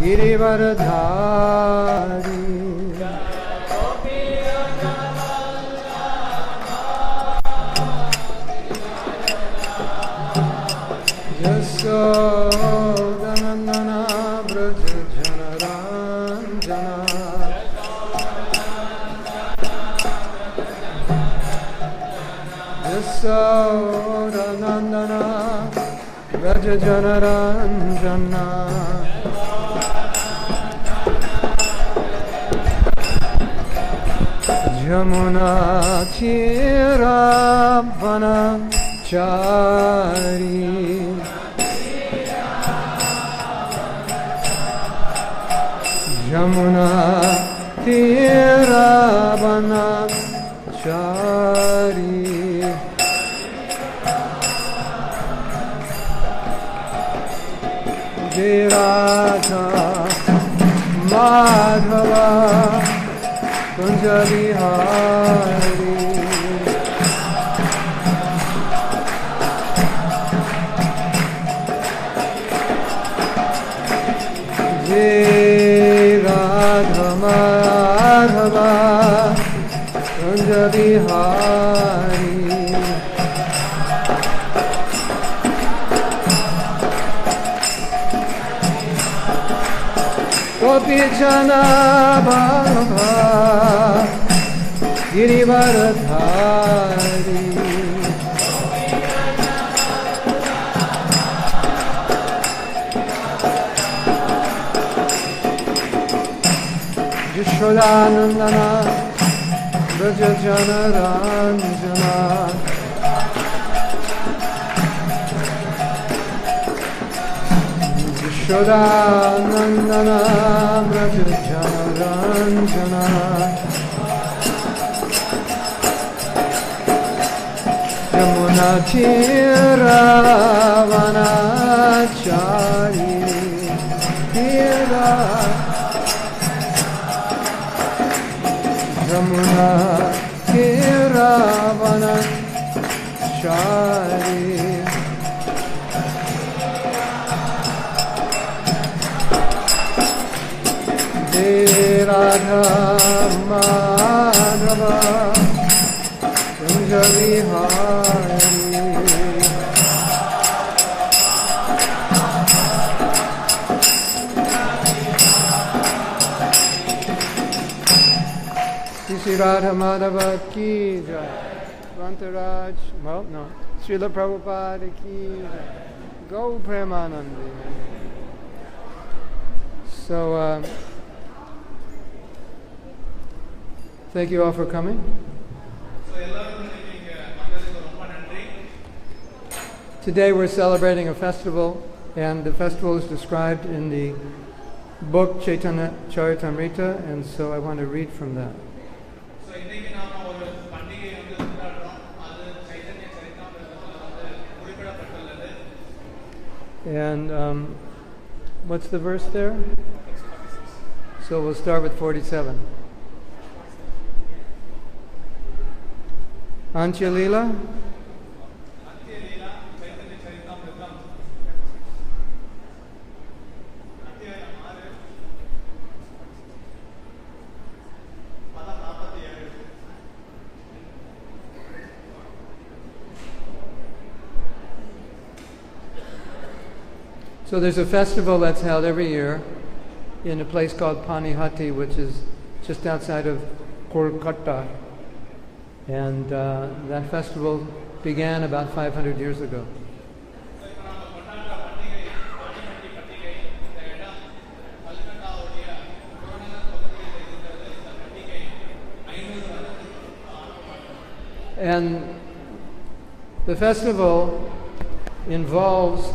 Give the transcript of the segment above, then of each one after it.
Girivaradhari Yasodanandana Braja Janaranjana Yasodanandana Braja Janaranjana Yamuna Tirabhana Chari Yamuna Tirabhana Chari Virata Madhava Kunjali Hari Jai Radha Madhava Kunjali Hari Gopichana Bhava Girivaradhari Yashodanandana Braja Janaranjana Yashodanandana Braja Janaranjana Yamuna Tiravanachari Tira Yamuna Tiravanachari Radha Madhava Kunjali Hari Sri Radha Madhava ki jai Vantaraj, well no, Srila Prabhupada ki jai Go Premanandi. So thank you all for coming. Today we're celebrating a festival, and the festival is described in the book Chaitanya Charitamrita, and so I want to read from that. And what's the verse there? So we'll start with 47. Antyalila. So there's a festival that's held every year in a place called Panihati, which is just outside of Kolkata. And that festival began about 500 years ago. And the festival involves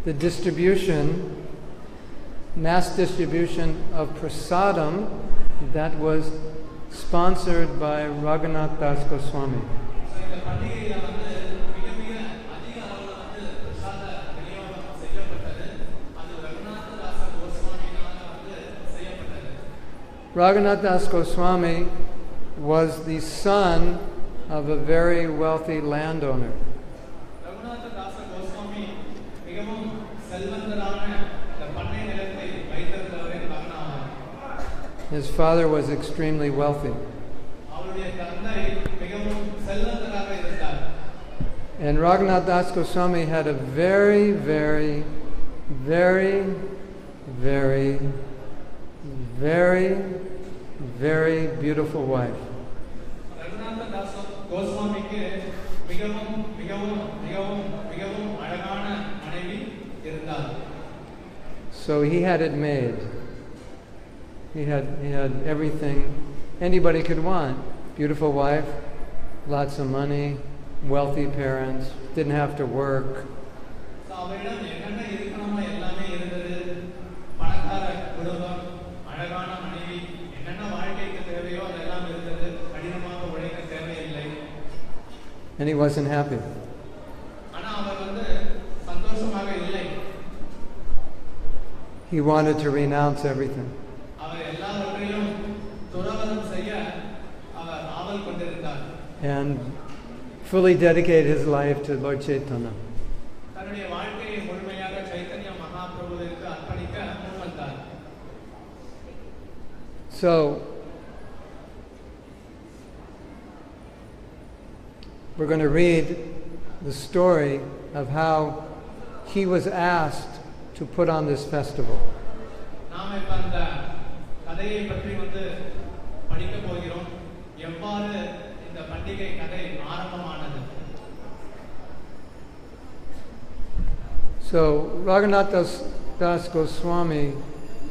the distribution, mass distribution of prasadam that was sponsored by Raghunath Das Goswami. Raghunath Das Goswami was the son of a very wealthy landowner. His father was extremely wealthy. And Raghunath Das Goswami had a very, very, very, very, very, very beautiful wife. So he had it made. He had everything anybody could want. Beautiful wife, lots of money, wealthy parents, didn't have to work. And he wasn't happy. He wanted to renounce everything. And fully dedicate his life to Lord Chaitanya. So, we're going to read the story of how he was asked to put on this festival. So Raghunath Das Goswami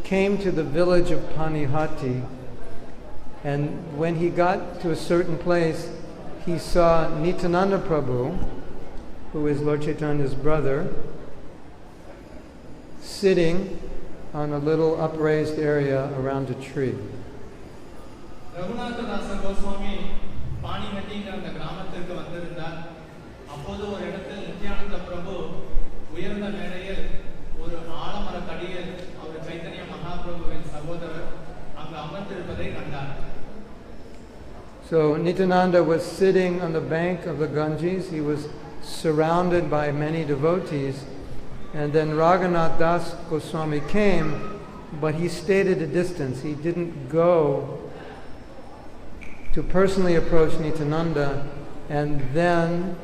came to the village of Panihati, and when he got to a certain place, he saw Nityanandan Prabhu, who is Lord Chaitanya's brother, sitting on a little upraised area around a tree. So Nityananda was sitting on the bank of the Ganges. He was surrounded by many devotees. And then Raghunath Das Goswami came, but he stayed at a distance. He didn't go to personally approach Nityananda. And then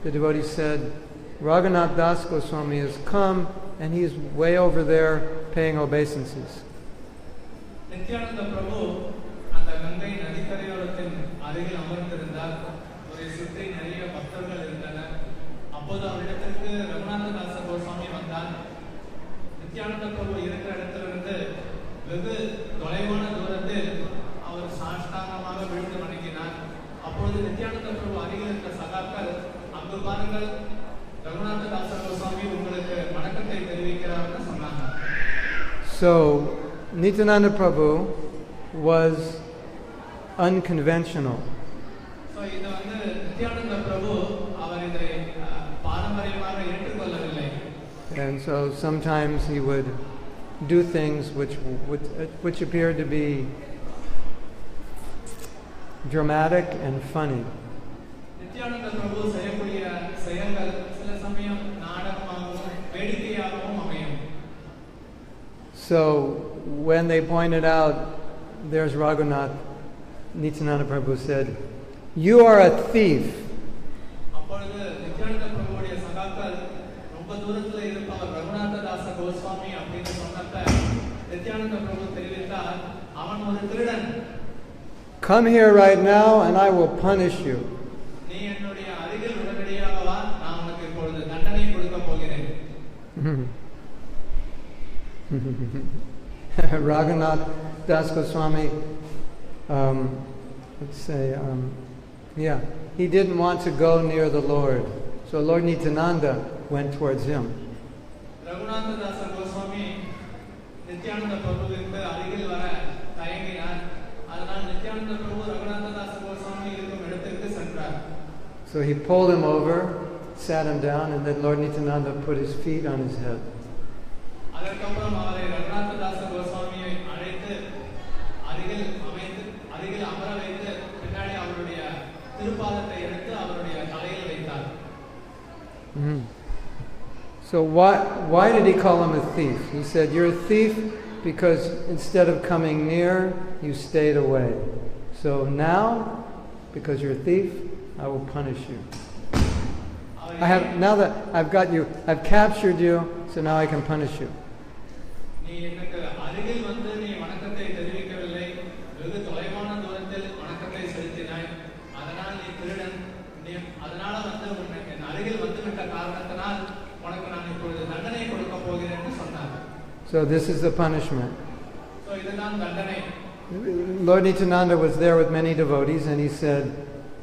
the devotee said, Raghunath Das Goswami has come, and he's way over there paying obeisances. Nityananda Prabhu and the Gangai Nadikarayorathil அருகில் அமர்ந்திருந்தார். ஒரு சுற்றி நிறைய பக்தர்கள் இருந்தனர். அப்போது அவரிடத்திற்கு ரகுநாததாச கோஸ்வாமி வந்தார். நித்யானந்த பிரபு இருக்கிற இடத்திலிருந்து வெகு தொலைவான தூரத்தில் அவர் சாஷ்டாங்கமாக விழுந்து வணங்கினார். அப்பொழுது நித்யானந்த பிரபு அருகில் இருந்த சகாக்கள், அங்கு பாருங்கள், ரகுநாததாச கோஸ்வாமி உங்களுக்கு வணக்கத்தை தெரிவிக்கிறார்னு சொன்னாங்க. So Nityananda Prabhu was unconventional. So இது வந்து நித்யானந்த பிரபு அவர் இதை பாரம்பரியமாக ஏற்றுக்கொள்ளவில்லை. And so sometimes he would do things which appeared to be dramatic and funny. Nityananda பிரபு செய்யக்கூடிய செயல்கள் சில சமயம் நாடகமாகவும் வேடிக்கையாகவும் அமையும். So when they pointed out, there's Raghunath, Nityananda Prabhu said, "You are a thief." அப்பொழுது நித்யானந்த பிரபுவுடைய சகாக்கள் ரொம்ப தூரத்தில் இருப்பவர் ரகுநாததாச கோஸ்வாமி அப்படின்னு சொன்னப்ப நித்யானந்த பிரபு தெரிவித்தார், அவன் ஒரு திருடன். Come here right now and I will punish you. நீ என்னுடைய அருகில் உடனடியாக வா, நான் உனக்கு இப்பொழுது தண்டனை கொடுக்க போகிறேன். Raghunath Das Goswami, he didn't want to go near the Lord. So Lord Nityananda went towards him. ரகுநாததாச Goswami Nityananda பிரபுவிற்கு அருகில் வர தயங்கினார். அதனால் நித்யானந்த பிரபு ரகுநாததாச கோஸ்வாமி இருக்கும் இடத்திற்கு சென்றார். So he pulled him over, sat him down, and then Lord Nityananda put his feet on his head. அதற்கப்புறம் அவரை ரகுநாததாச கோஸ்வாமியை அழைத்து அருகில் அமர வைத்து பின்னாடி அவருடைய திருப்பாதத்தை Mhm. So why did he call him a thief? He said, "You're a thief because instead of coming near, you stayed away. So now, because you're a thief, I will punish you. Now that I've got you, I've captured you, so now I can punish you." So this is the punishment. Lord Nityananda was there with many devotees, and he said,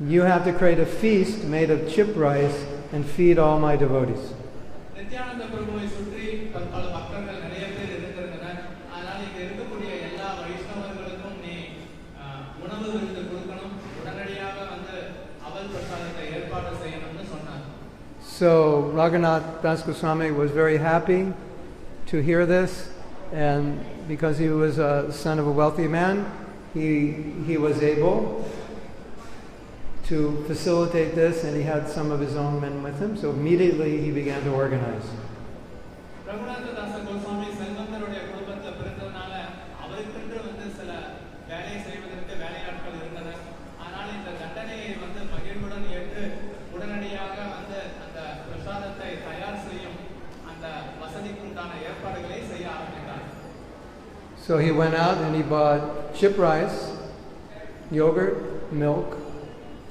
"You have to create a feast made of chip rice and feed all my devotees." So Raghunath Das Goswami was very happy to hear this, and because he was a son of a wealthy man, he was able to facilitate this, and he had some of his own men with him, so immediately he began to organize. So he went out and he bought chip rice, yogurt, milk,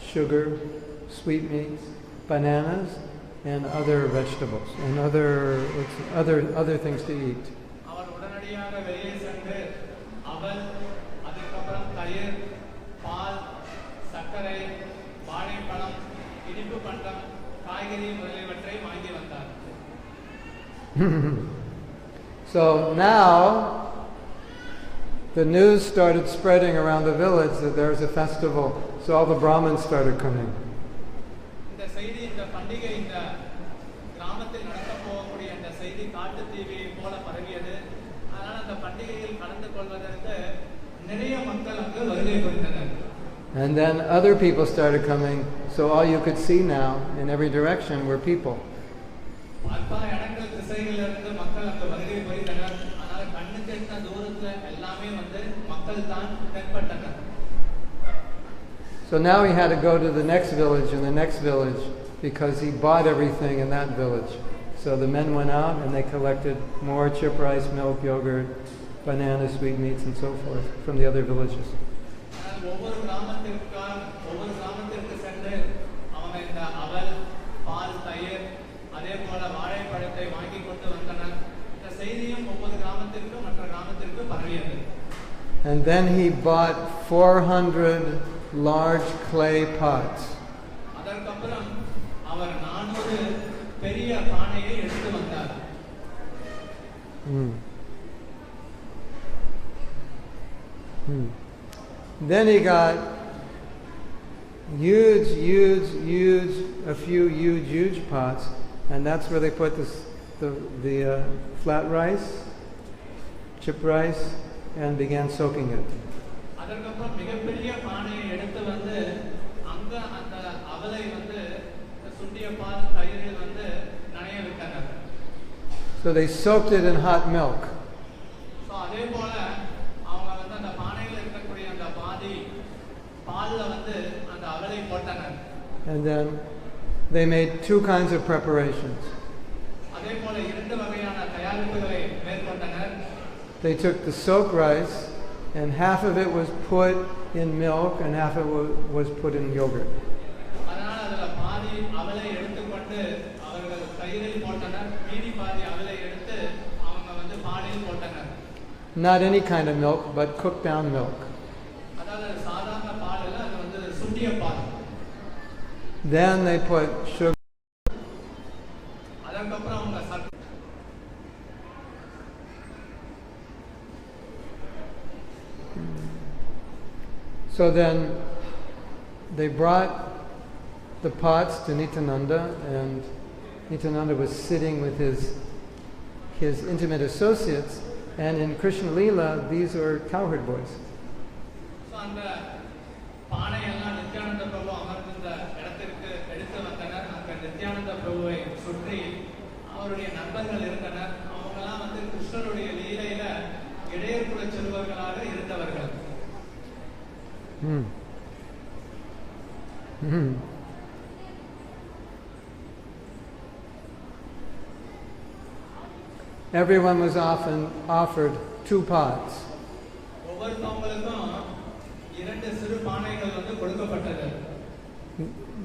sugar, sweetmeats, bananas, and other vegetables, and other things to eat. So now the news started spreading around the village that there's a festival, so all the Brahmins started coming. And then other people started coming, so all you could see now in every direction were people. So now he had to go to the next village and the next village because he bought everything in that village. So the men went out and they collected more chip rice, milk, yogurt, bananas, sweetmeats, and so forth from the other villages. And then he bought 400 large clay pots. Then he got a few huge pots, and that's where they put the flat rice, chip rice, and began soaking it. So they soaked it in hot milk. And then they made two kinds of preparations. They took the soaked rice, and half of it was put in milk and half of it was put in yogurt. Not any kind of milk, but cooked down milk. Then they put sugar. So then they brought the pots to Nityananda, and Nityananda was sitting with his intimate associates, and in Krishna Leela, these were cowherd boys. பிரபுவை சுற்றி அவருடைய நண்பர்கள் இருந்தனர். அவங்கெல்லாம் வந்து கிருஷ்ணருடைய லீலையில இடையர்குல செல்வர்களாக இருந்தவர்கள். Everyone was often offered 2 pots. ஒவ்வொருத்தவங்களுக்கும் 2 சிறு பானைகள் வந்து கொடுக்கப்பட்டது.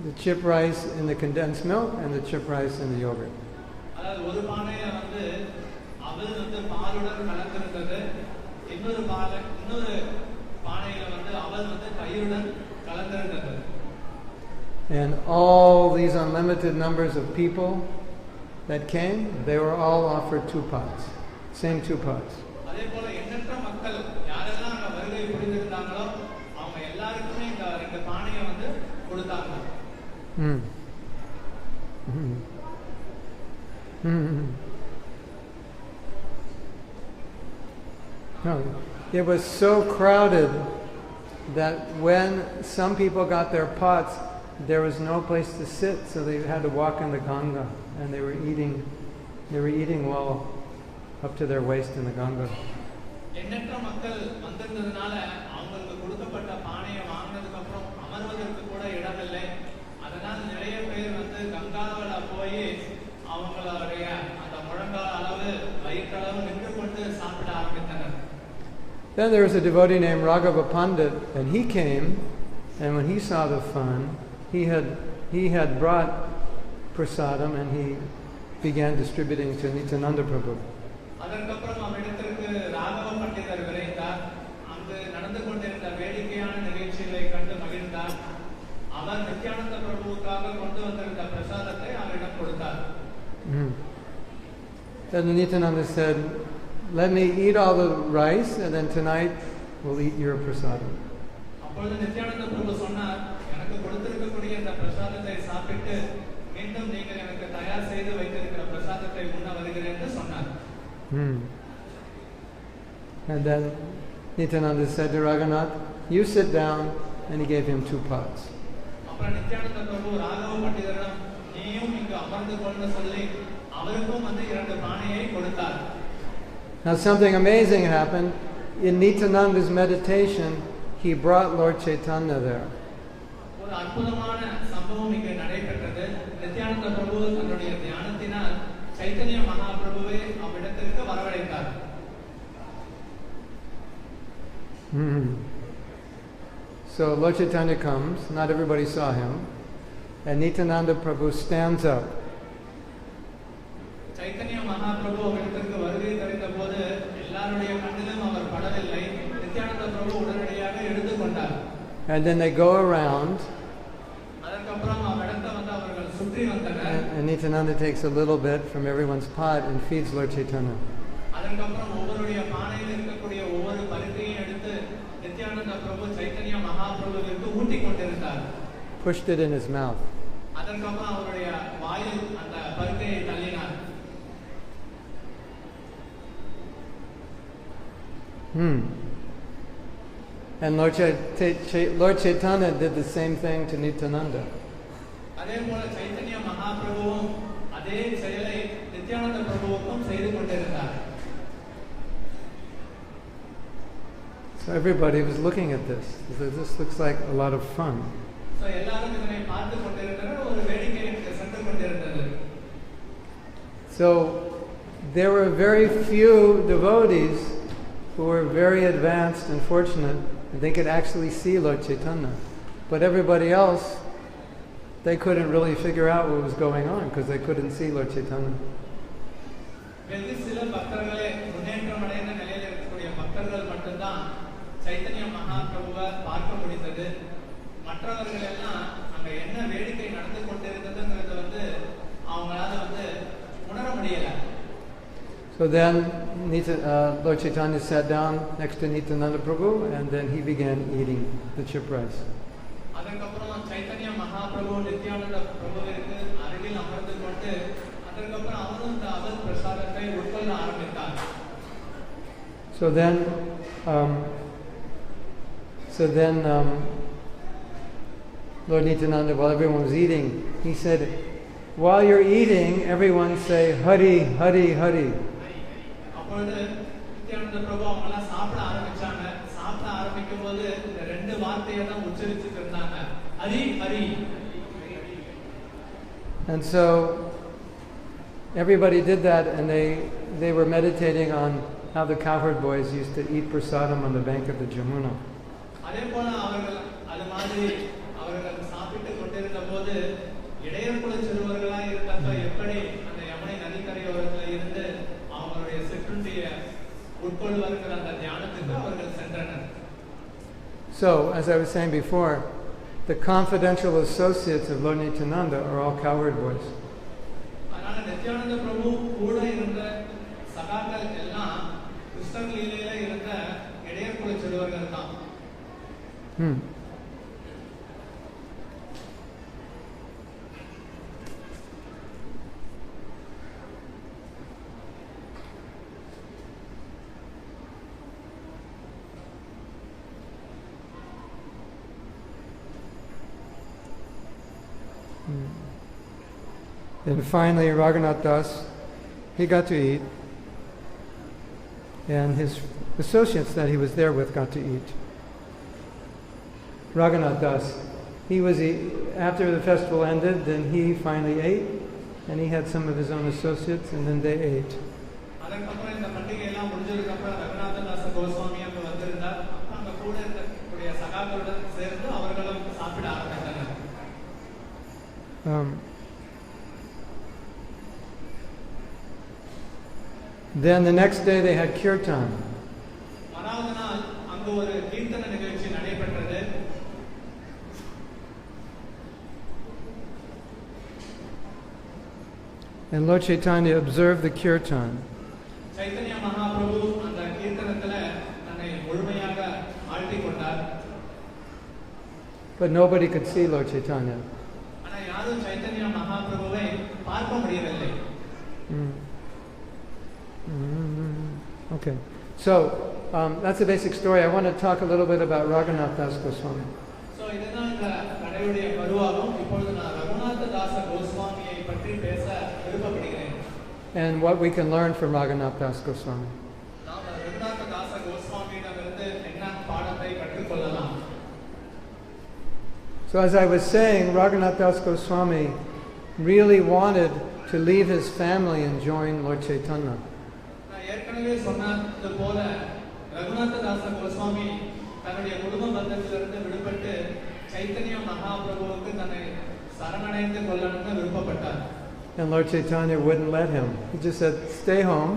The chip rice in the condensed milk and the chip rice in the yogurt. அதாவது ஒரு பானையில வந்து அவல் வந்து பாலுடன் கலந்திருந்தது. இன்னொரு பானையில வந்து அவல் வந்து தயிருடன் கலந்திருந்தது. And all these unlimited numbers of people that came, they were all offered 2 pots. Same 2 pots. அதே போல எண்ணற்ற மக்கள் யாரெல்லாம் அங்க வருகை புரிந்திருந்தாங்களோ அவங்க எல்லாருக்குமே இந்த 2 பானையை வந்து கொடுத்தாங்க. No, it was so crowded that when some people got their pots, there was no place to sit, so they had to walk in the Ganga, and they were eating well up to their waist in the Ganga. எண்ணற்ற மக்கள் வந்திருந்ததனால அவங்களுக்கு கொடுக்கப்பட்ட பானையை வாங்கினதுக்கு அப்புறம் அமர்வதற்கு கூட இடமில்லை. அதனால நிறைய பேர் வந்து கங்காவில போய் அவங்களுடைய அந்த முழங்கால் அளவு வயிற்றளவு நின்று கொண்டு சாப்பிட ஆரம்பித்தனர். Then there was a devotee named Raghava Pandit, and he came, and when he saw the fun, he had brought prasadam, and he began distributing to Nityananda Prabhu. அதற்கப்புறம் அவரிடத்திற்கு ராகவ பண்டிதர் விரைந்தார். அங்கு நடந்து கொண்டிருந்த வேடிக்கையான நிகழ்ச்சிகளை கண்டு மகிழ்ந்தார். அவர் நித்யானந்த பிரபுவுக்காக கொண்டு வந்திருந்த பிரசாதத்தை அவரிடம் கொடுத்தார். Then Nityananda said, "Let me eat all the rice, and then tonight we'll eat your prasadam." அப்பொழுது நித்யானந்த பிரபு சொன்னார், எனக்கு கொடுத்திருக்கக்கூடிய இந்த பிரசாதத்தை சாப்பிட்டு மீண்டும் நீங்கள் எனக்கு தயார் செய்து வைத்திருக்கிற பிரசாதத்தை உண்ண வருகிறேன் என்று சொன்னார். And then Nityananda said to Raghunath, "You sit down," and he gave him 2 pots. அப்புறம் நித்யானந்த பிரபு ராகவ பண்டிதரிடம் நீயும் இங்கு அமர்ந்து கொண்டு சொல்லி அவருக்கும் வந்து 2 பானையை கொடுத்தார். Now something amazing happened. In Nityananda's meditation, he brought Lord Chaitanya there. ஒரு அற்புதமான சம்பவம் இங்கே நடைபெற்றது. நித்யானந்த பிரபு தன்னுடைய தியானத்தினால் Chaitanya மகாபிரபுவை அவ்விடத்திற்கு வரவழைத்தார். So Lord Chaitanya comes, not everybody saw him, and Nityananda Prabhu stands up. Chaitanya Mahaprabhu அவ்விடத்திற்கு வருகை தரித்தபோது எல்லாருடைய கண்ணிலும் அவர் படவில்லை. நித்யானந்த பிரபு உடனடியாக எடுத்துக்கொண்டார். And then they go around, அதற்கப்புறம் அவ்விடத்தை வந்து அவர்கள் சுற்றி வந்தனர். and Nityananda takes a little bit from everyone's pot and feeds Lord Chaitanya. அதற்கப்புறம் ஒவ்வொருடைய பானையில் இருக்கக்கூடிய ஒவ்வொரு பருக்கையும் எடுத்து நித்யானந்த பிரபு சைத்தன்ய மகாபிரபுவிற்கு ஊட்டிக் கொண்டிருந்தார். Pushed it in his mouth. அதற்கப்புறம் அவருடைய வாயில் அந்த பருக்கையை தள்ளினார். And Lord Chaitanya did the same thing to Nityananda. அதே போல சைத்தன்ய மகாபிரபுவும் அதே செயலை நித்யானந்த பிரபுவுக்கும் செய்து கொண்டிருந்தார். So everybody was looking at this. This looks like a lot of fun. So எல்லாரும் இதனை பார்த்து கொண்டிருந்தனர். ஒரு வேடிக்கை சென்று கொண்டிருந்தது. So there were very few devotees who were very advanced and fortunate that they could actually see Lord Chaitanya. But everybody else, they couldn't really figure out what was going on because they couldn't see Lord Chaitanya. வெகு சில பக்தர்களே முன்னேற்றம் அடைந்த நிலையில் இருக்கக்கூடிய பக்தர்கள் மட்டும்தான் சைத்தன்ய மகாபிரபுவை பார்க்க முடிந்தது. மற்றவர்கள் எல்லாம் அங்க என்ன வேடிக்கை நடந்து கொண்டிருந்ததுங்கிறது வந்து அவங்களால வந்து உணர முடியல. So then Lord Chaitanya sat down next to Nityananda Prabhu, and then he began eating the chip rice. அதற்கப்புறம் சைத்தன்ய மகாபிரபு நித்யானந்த பிரபுவிற்கு அருகில் அமர்ந்து கொண்டு அதற்கப்புறம் அவரும் இந்த அவல் பிரசாதத்தை உட்கொள்ள ஆரம்பித்தார். So then Lord Nityananda, while everyone was eating, he said, while you're eating, everyone say Hari, Hari, Hari. அப்பொழுது நித்யானந்த பிரபு அவங்கெல்லாம் சாப்பிட ஆரம்பிச்சாங்க. சாப்பிட ஆரம்பிக்கும் போது இந்த ரெண்டு வார்த்தையை தான் உச்சரிச்சுட்டு இருந்தாங்க, Hari Hari. And so everybody did that, and they were meditating on how the cowherd boys used to eat prasadam on the bank of the Jamuna. அதே போல அவர்கள் அது மாதிரி அவர்கள் சாப்பிட்டு கொண்டிருந்த போது இடையர்குல சிறுவர்களாய் இருந்தப்ப எப்படி அந்த யமுனை நதிக்கரையோரத்தில் இருந்து அவங்களுடைய சிற்றுண்டியை உட்கொள்வதற்கு அந்த தியானத்துக்கு அவர்கள் சென்றனர். So, as I was saying before, the confidential associates of Lord Nityananda are all cowherd boys. அதனால நித்யானந்த பிரபு கூட இருந்த சகாக்கள் எல்லாம் கிருஷ்ணர் லீலையில இருந்த இடையர்குல சிறுவர்கள் தான். And finally, Raghunath Das, he got to eat, and his associates that he was there with got to eat. Raghunath Das, after the festival ended, then he finally ate, and he had some of his own associates, and then they ate. அதற்கப்புறம் இந்த பண்டிகை எல்லாம் முடிஞ்சதுக்கு அப்புறம் ரகுநாததாச கோஸ்வாமி அங்க வந்திருந்தார். அங்க கூட இருக்கக்கூடிய சகாக்களுடன் சேர்ந்து அவர்களும் சாப்பிட ஆரம்பித்தனர். Then the next day they had kirtan. மறாவது நாள் அங்கு ஒரு கீர்த்தன நிகழ்ச்சி நடைபெற்றது. And Lord Chaitanya observed the kirtan. Chaitanya MahaPrabhu அந்த கீர்த்தனத்துல தன்னை முழுமையாக ஆழ்த்திக் கொண்டார். But nobody could see Lord Chaitanya. ஆனா யாரும் Chaitanya MahaPrabhuவை பார்க்க முடியவில்லை. Okay, so that's a basic story. I want to talk a little bit about Raghunath Das Goswami. So இதுதான் இந்த கதையுடைய கருவாகும். இப்பொழுது நான் ரகுநாததாச கோஸ்வாமியை பற்றி பேச விருப்பப்படுகிறேன். And what we can learn from Raghunath Das Goswami. நாம் ரகுநாததாச கோஸ்வாமியிடமிருந்து என்ன பாடத்தை கற்றுக்கொள்ளலாம்? So as I was saying, Raghunath Das Goswami really wanted to leave his family and join Lord Chaitanya. நான் ஏற்கனவே சொன்னது போல ரகுநாததாச கோஸ்வாமி தன்னுடைய குடும்ப பந்தத்திலிருந்து விடுபட்டு சைத்தன்ய மகாபிரபுவுக்கு தன்னை சரணடைந்து கொள்ளணும்னு விருப்பப்பட்டார். And Lord Chaitanya wouldn't let him. He just said, stay home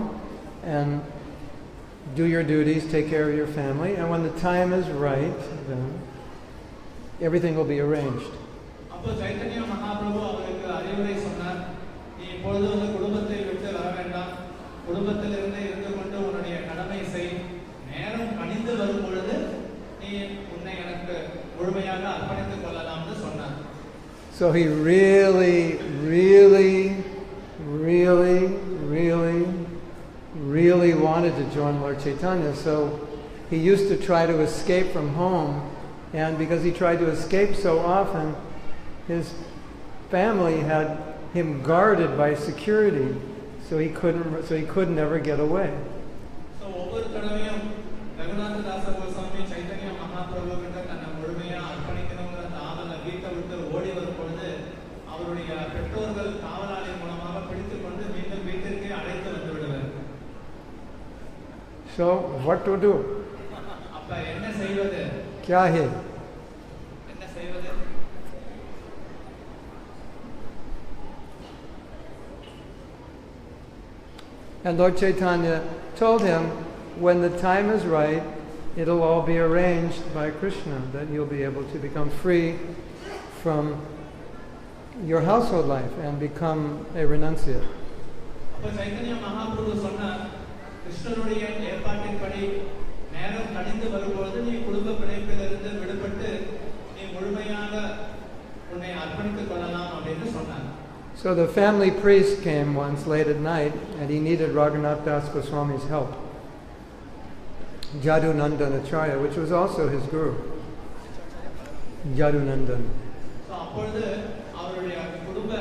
and do your duties, take care of your family, and when the time is right, then everything will be arranged. அப்போ சைத்தன்ய மகாபிரபு அவருக்கு அறிவுரை சொன்னார், நீ இப்பொழுது உங்கள் குடும்பத்தை விட்டு வர வேண்டாம், குடும்பத்திலிருந்து இருந்து கொண்டு உன்னுடைய கடமை செய், நேரம் கணிந்து வரும் பொழுது நீ உன்னை எனக்கு முழுமையாக அர்ப்பணித்துக் கொள்ளலாம்னு சொன்னார். So he really, really, really, really, really wanted to join Lord Chaitanya. So he used to try to escape from home, and because he tried to escape so often, his family had him guarded by security, so he could never get away. So ஒவ்வொரு தடவையும் ரகுநாததாச கோஸ்வாமி சைத்தன்ய மகாபிரபு கிட்ட தன்னை முழுமையா அர்ப்பணிக்கணுங்கிற அந்த ஆவல வீட்டை விட்டு ஓடி வரும் பொழுது அவருடைய பெற்றோர்கள் காவலாளி மூலமாக பிடித்துக் கொண்டு மீண்டும் வீட்டிற்கு அழைத்து வந்து விடுவர். So what to do? அப்ப என்ன செய்வது? Kya hai? என்ன செய்வது? And Lord Chaitanya told him, when the time is right, it'll all be arranged by Krishna, that you'll be able to become free from your household life and become a renunciate. அப்ப சைத்தன்ய மகாபிரபு சொன்னார், கிருஷ்ணனுடைய ஏற்பாட்டின்படி நேரம் கணிந்து வரும்போது நீ குடும்ப பிணைப்பிலிருந்து விடுபட்டு நீ முழுமையாக உன்னை அர்ப்பணித்துக் கொள்ளலாம் அப்படின்னு சொன்னார். So the family priest came once late at night, and he needed Raghunath Das Goswami's help. Jadunandan Acharya, which was also his guru. Jadunandan. So அப்பொழுது அவருடைய குடும்ப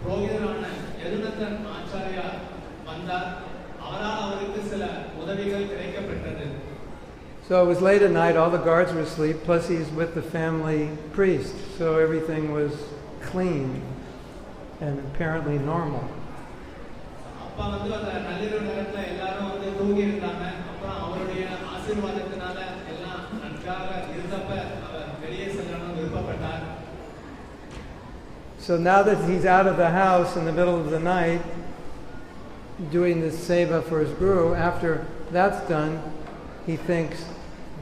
புரோகிதரான யதுநந்தன் ஆச்சாரியா வந்தார். அவரால் அவருக்கு சில உதவிகள் கிடைக்கப்பட்டது. So it was late at night, all the guards were asleep, plus he's with the family priest, so everything was clean and apparently normal. அப்பா வந்து அந்த நள்ளிரவு நேரத்துல எல்லாரும் வந்து தூங்கி இருந்தாங்க. அப்புறம் அவருடைய ஆசீர்வாதத்தினால எல்லாம் நன்றாக இருந்தப்ப அவர் வெளியே செல்லணும்னு விருப்பப்பட்டார். So now that he's out of the house in the middle of the night doing this seva for his guru, after that's done, he thinks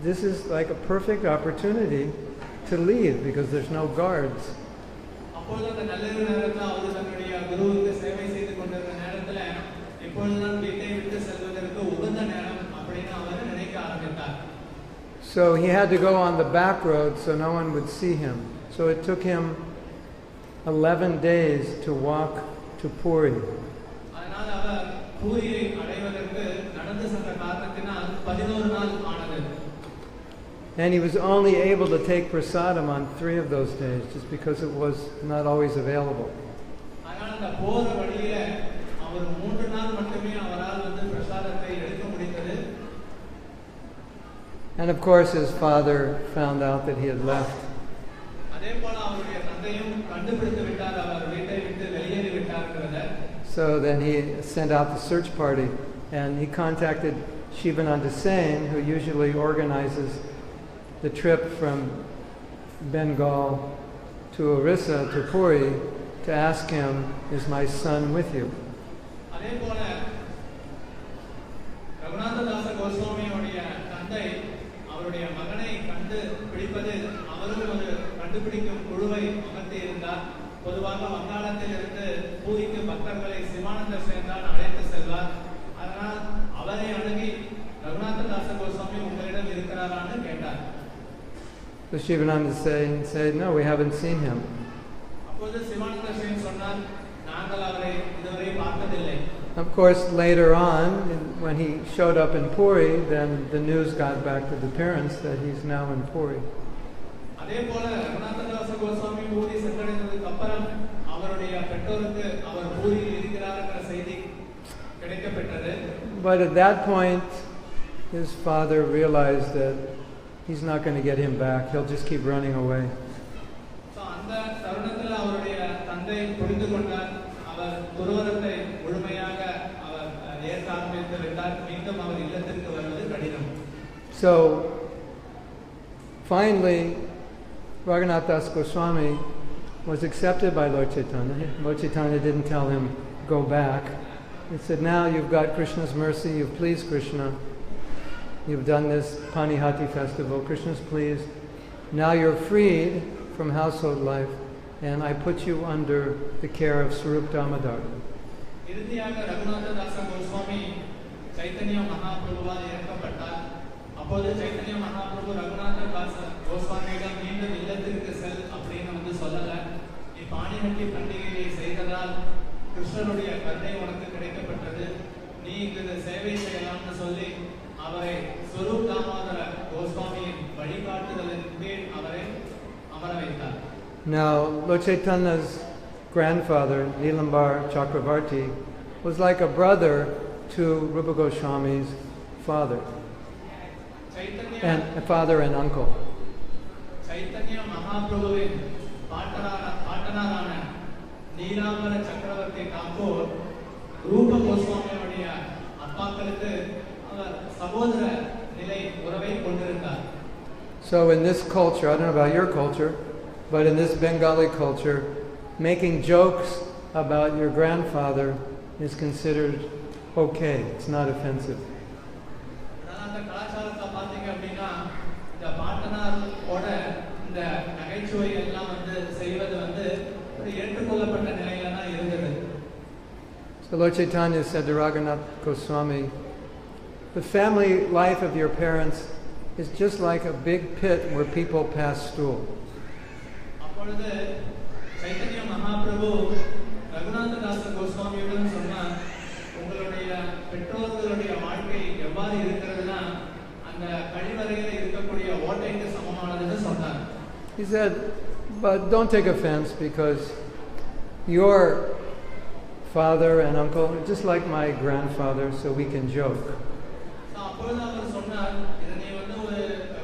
this is like a perfect opportunity to leave because there's no guards. அப்பொழுது அந்த நள்ளிரவு நேரத்துல அவர் தன்னுடைய குருவுக்கு சேவை செய்து கொண்டிருந்த நேரத்துல இப்பொழுதுதான் வீட்டை விட்டு செல்வதற்கு உகந்த நேரம் அப்படின்னு அவர் நினைக்க ஆரம்பித்தார். So he had to go on the back road so no one would see him. So it took him 11 days to walk to Puri. அதனால அவர் பூரியை அடைவதற்கு நடந்து சென்ற காரணத்தினால் 11 நாள் ஆனது. And he was only able to take prasadam on 3 of those days just because it was not always available. அதனால அந்த போற வழியில அவர் 3 நாள் மட்டுமே அவரால் வந்து பிரசாதத்தை எடுக்க முடிந்தது. And of course his father found out that he had left. அதே போல அவருடைய தந்தையும் கண்டுபிடித்து விட்டார் அவர் வீட்டை விட்டு வெளியேறி விட்டார்ங்கறத. So then he sent out the search party and he contacted Shivananda Sen, who usually organizes the trip from Bengal to Orissa to Puri, to ask him, is my son with you? அதே போல ரகுநாததாச கோஸ்வாமியோட தந்தை அவருடைய மகனை கண்டு பிடிப்பது அவரும் ஒரு கண்டுபிடிக்கும் குழுவை அமர்த்தி இருந்தார். பொதுவாக வங்காளத்தில் இருந்து பூரிக்கு பக்தர்களை சிவானந்த சேந்தான் அழைத்து செல்வார். அதனால் அவரை அணுகி ரகுநாததாச கோஸ்வாமி உங்களிடம் இருக்கிறாரான்னு கேட்டார். So Shivananda said, no, we haven't seen him. அப்போது சிவானந்த சேன் சொன்னார், நாங்கள் அவரை இதுவரை பார்த்ததில்லை. Of course, later on, when he showed up in Puri, then the news got back to the parents that he's now in Puri. அதே போல ரகுநாததாச கோஸ்வாமி பூரி சென்றடைந்ததுக்கு அப்புறம் அவருடைய பெற்றோருக்கு அவர் பூரியில் இருக்கிறார்ங்கிற செய்தி கிடைக்கப்பட்டது. But at that point, his father realized that he's not going to get him back. He'll just keep running away. So அந்த தருணத்தில் அவருடைய தந்தை புரிந்து கொண்டார். அவர் துறவரத்தை முழுமையாக அவர் ஏற்க ஆரம்பித்து விட்டார். மீண்டும் அவர் இல்லத்திற்கு வருவது கடினம். So finally, Raghunath Das Goswami was accepted by Lord Chaitanya. Lord Chaitanya didn't tell him, go back. He said, now you've got Krishna's mercy, you've pleased Krishna. You've done this Panihati Festival, Krishna's pleased. Now you're freed from household life, and I put you under the care of Swarup Damodar. இறுதியாக ரகுநாததாச கோஸ்வாமி சைத்தன்ய மகாபிரபுவால் இறக்கப்பட்டார். அப்போது சைத்தன்ய மகாபிரபு ரகுநாததாச கோஸ்வாமியிடம் மீண்டும் இல்லத்திற்கு செல் அப்படின்னு வந்து சொல்லல. நீ பாணிஹட்டி பண்டிகையை செய்ததால் கிருஷ்ணனுடைய கருணை உனக்கு கிடைக்கப்பட்டது. நீ இங்கு சேவை செய்யலாம்னு சொல்லி அவரை ஸ்வரூப் தாமோதர கோஸ்வாமியின் வழிகாட்டுதலின் கீழ் அவரை அமர வைத்தார். Now, Lord Chaitanya's grandfather, Nilambar Chakravarti, was like a brother to Rupa Goswami's father, and father and uncle. Chaitanya Mahaprabhuவின் பாட்டனாரான நீலாம்பர சக்கரவர்த்தி தாக்கூர் ரூப கோஸ்வாமியுடைய அப்பாக்களுக்கு அவர் சகோதர நிலை உறவை கொண்டிருந்தார். So in this culture, I don't know about your culture, but in this Bengali culture, making jokes about your grandfather is considered okay. It's not offensive. அந்த கலாச்சாரத்தை பார்த்தீங்க அப்படின்னா இந்த பாட்டனாரோட இந்த நகைச்சுவை எல்லாம் வந்து செய்வது வந்து ஒரு ஏற்றுக்கொள்ளப்பட்ட நிலையில தான் இருந்தது. So Lord Chaitanya said to Raghunath Goswami, the family life of your parents is just like a big pit where people pass stool. அப்பொழுது சைத்தன்ய மகாபிரபு ரகுநாததாச கோஸ்வாமியுடன் சொன்னார், உங்களுடைய பெற்றோர்களுடைய வாழ்க்கை எவ்வாறு இருக்கிறதுனா அந்த கழிவறையில் இருக்கக்கூடிய ஓட்டைக்கு சமமானதுன்னு சொன்னார். He said, but don't take offense because your father and uncle, just like my grandfather, so we can joke. அப்பொழுது அவர் சொன்னார், இதை நீ வந்து ஒரு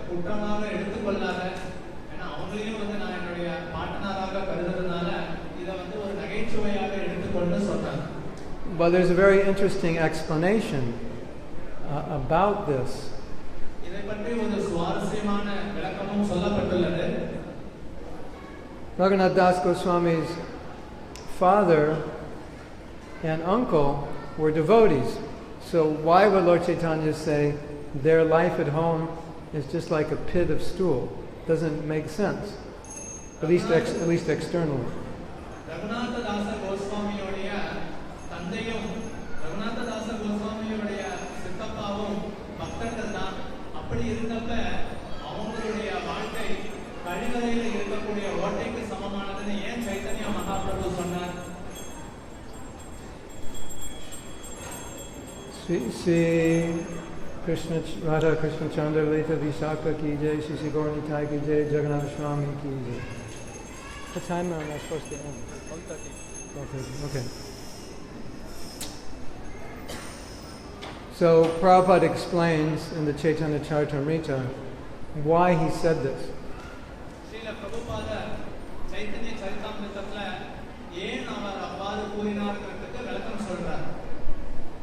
குற்றமாக எடுத்துக்கொள்ளாத, ஏன்னா அவங்களையும் வந்து நான் என்னுடைய பாட்டனாராக கருதுறதுனால இதை வந்து ஒரு நகைச்சுவையாக எடுத்துக்கொண்டு சொன்னார். But there's a very interesting explanation about this. இதை பற்றி ஒரு சுவாரஸ்யமான விளக்கமும் சொல்லப்பட்டுள்ளது. Raghunath Das Goswami's father and uncle were devotees. So why would Lord Chaitanya say their life at home is just like a pit of stool? Doesn't make sense, at least externally. Raghunatha தாச கோஸ்வாமியோடைய தந்தையும் ரகுநாத தாச கோஸ்வாமியோடைய சித்தப்பாவும் பக்தர்கள் தான். அப்படி இருந்தப்ப அவங்களுடைய வாழ்க்கை கழிவறையில் இருக்கக்கூடிய ஓட்டைக்கு சமமானதுன்னு ஏன் சைத்தன்ய மகாபிரபு சொன்னார்? Sri Krishna Radha Krishna Chandra Leta Vishaka ki jai, Sri Gaur Nitai ki jai, Jagannath Swami ki jai. What time am I supposed to end? 1:30. Okay. So Prabhupada explains in the Chaitanya Charitamrita why he said this. Srila பிரபுபாதர் சைத்தன்ய சரிதாமிரதத்துல ஏன் அவர் அவ்வாறு கூறினார்ங்கிறதுக்கு விளக்கம் சொல்றார்.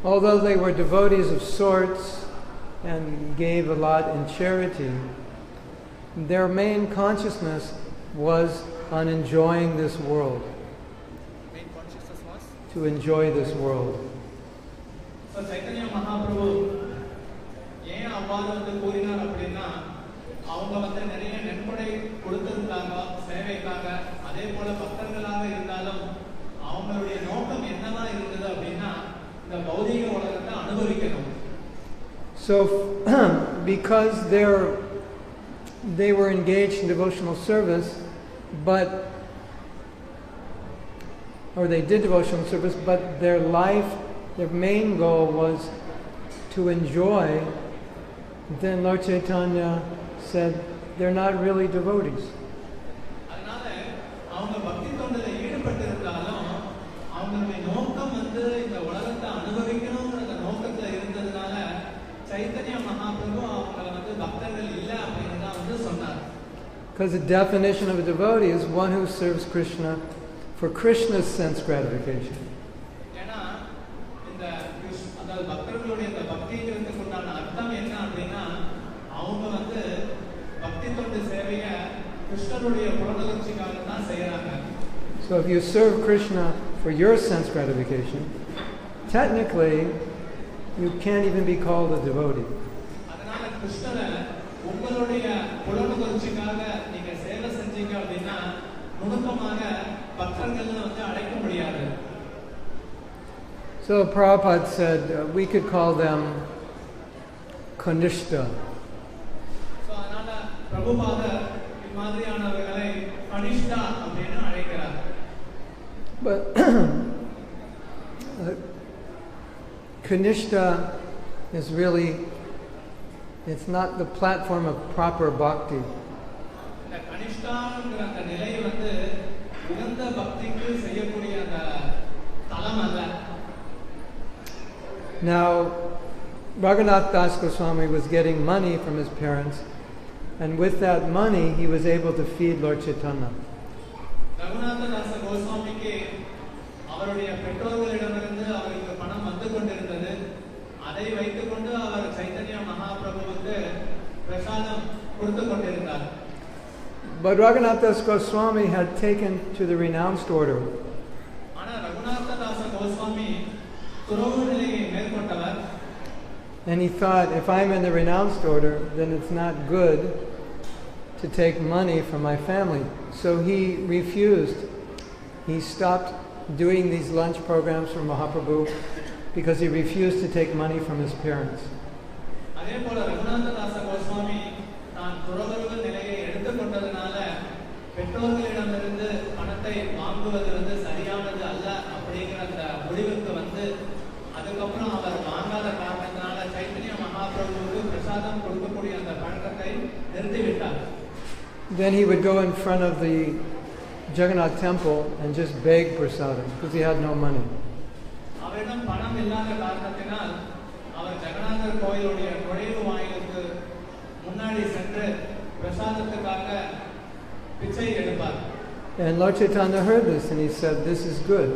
Although they were devotees of sorts and gave a lot in charity, their main consciousness was on enjoying this world. Main consciousness was? To enjoy this world. So Chaitanya Mahaprabhu ஏன் அவ்வாறு வந்து கூறினார் அப்படின்னா, அவங்க வந்து நிறைய நன்கொடை கொடுத்ததுக்காக, சேவைக்காக, அதே போல பக்தர்களாக இருந்தாலும் அவங்களுடைய நோக்கம் என்னவா இருந்தது அப்படின்னா இந்த பௌதிக உலகத்தை அனுபவிக்கணும். So because they were engaged in devotional service, or they did devotional service, but their main goal was to enjoy, then Lord Chaitanya said they're not really devotees. அதனால அவங்க பக்தி தொண்டில ஈடுபட்டிருந்தாலும் அவங்களுடைய நோக்கம் வந்து இந்த உலகத்தை அனுபவிக்கணும்ங்கற நோக்கத்துல இருந்ததனால சைத்தன்ய மகாபிரபு அவங்களை வந்து பக்தர்கள் இல்ல அப்படின்னு தான் வந்து சொன்னார். Because the definition of a devotee is one who serves Krishna for Krishna's sense gratification. ஏன்னா இந்த அதாவது பக்தர்களுடைய இந்த பக்திங்கிறதுக்கு உண்டான அர்த்தம் என்ன அப்படின்னா அவங்க வந்து பக்தி தொண்டு சேவையை கிருஷ்ணருடைய புலனலட்சிக்காக தான் செய்யறாங்க. So if you serve Krishna for your sense gratification, technically you can't even be called a devotee. அதனால கிருஷ்ணரை உங்களுடைய புலனலட்சிக்காக நீங்க சேவை செஞ்சீங்க அப்படின்னா நுணுக்கமாக பக்தர்கள்னு வந்து அழைக்க முடியாது. So Prabhupada said we could call them Kanishta. So அதனால பிரபுபாதர் இம்மாதிரியானவர்களை கனிஷ்டா அப்படின்னு அழைக்கிறார். But Kanishta is really, it's not the platform of proper bhakti. இந்த கனிஷ்டாங்கிற அந்த நிலை வந்து உயர்ந்த பக்திக்கு செய்யக்கூடிய அந்த தலம் அல்ல. Now, Raghunath Das Goswami was getting money from his parents, and with that money he was able to feed Lord Chaitanya. Raghunatha தாச கோஸ்வாமிக்கு அவருடைய பெற்றோர்களிடமிருந்து அவருக்கு பணம் வந்து கொண்டிருந்தது. அதை வைத்துக்கொண்டு அவர் சைத்தன்ய மகாபிரபுவுக்கு பிரசாதம் கொடுத்து கொண்டிருந்தார். But Raghunath Das Goswami had taken to the renounced order. ஆனா ரகுநாத தாச கோஸ்வாமி துறவு நிலையை மேற்கொண்டவர். And he thought, if I'm in the renounced order, then it's not good to take money from my family. So he refused. He stopped doing these lunch programs for MahaPrabhu because he refused to take money from his parents. அதே போல ரகுநாத தாச கோஸ்வாமி தான் துறவறு நிலையை எடுத்துக்கொண்டதனால பெற்றோர்களிடமிருந்து பணத்தை வாங்குவது வந்து சரியானது அல்ல அப்படிங்கிற அந்த முடிவுக்கு வந்து அதுக்கப்புறம் அவர் வாங்காத காரணத்தினால சைத்தன்ய மகாபிரபுவுக்கு பிரசாதம் கொடுக்கக்கூடிய அந்த பழக்கத்தை நிறுத்திவிட்டார். Then he would go in front of the Jagannath temple and just beg prasadam because he had no money. அவரிடம் பணம் இல்லாத காரணத்தினால் அவர் ஜெகநாதர் கோயிலுடைய நுழைவு வாயிலுக்கு முன்னாடி சென்று பிரசாதத்துக்காக பிச்சை எடுப்பார். And Lord Chaitanya heard this and he said, "This is good."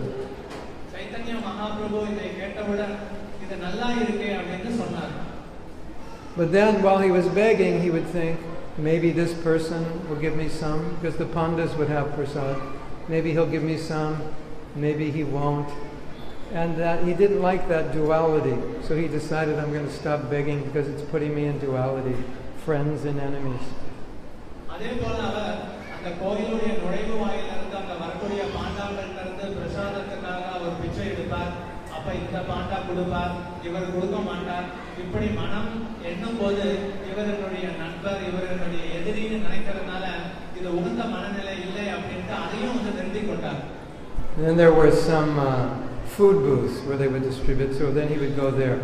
Chaitanya MahaPrabhu இதை கேட்டவுடன் இது நல்லா இருக்கே அப்படின்னு சொன்னார். But then while he was begging, he would think, maybe this person will give me some, because the pandas would have prasad. Maybe he'll give me some, maybe he won't. And that he didn't like that duality. So he decided, I'm going to stop begging because it's putting me in duality, friends and enemies. அதே போல அவர் அந்த கோயிலுடைய நுழைவு வாயிலிருந்து அங்க வரக்கூடிய பாண்டாக்களிலிருந்து பிரசாதத்துக்காக அவர் பிச்சை எடுப்பார். அப்ப இந்த பாண்டா கொடுப்பார், இவர் கொடுக்க மாட்டார். இப்படி மனம் எண்ணும் போது இவருடைய நண்பர் இவருடைய எதிரின்னு நினைக்கிறதுனால இது உகந்த மனநிலை இல்லை அப்படின்ட்டு அதையும் வந்து நிறுத்தி கொண்டார். And then there were some food booths where they would distribute, so then he would go there.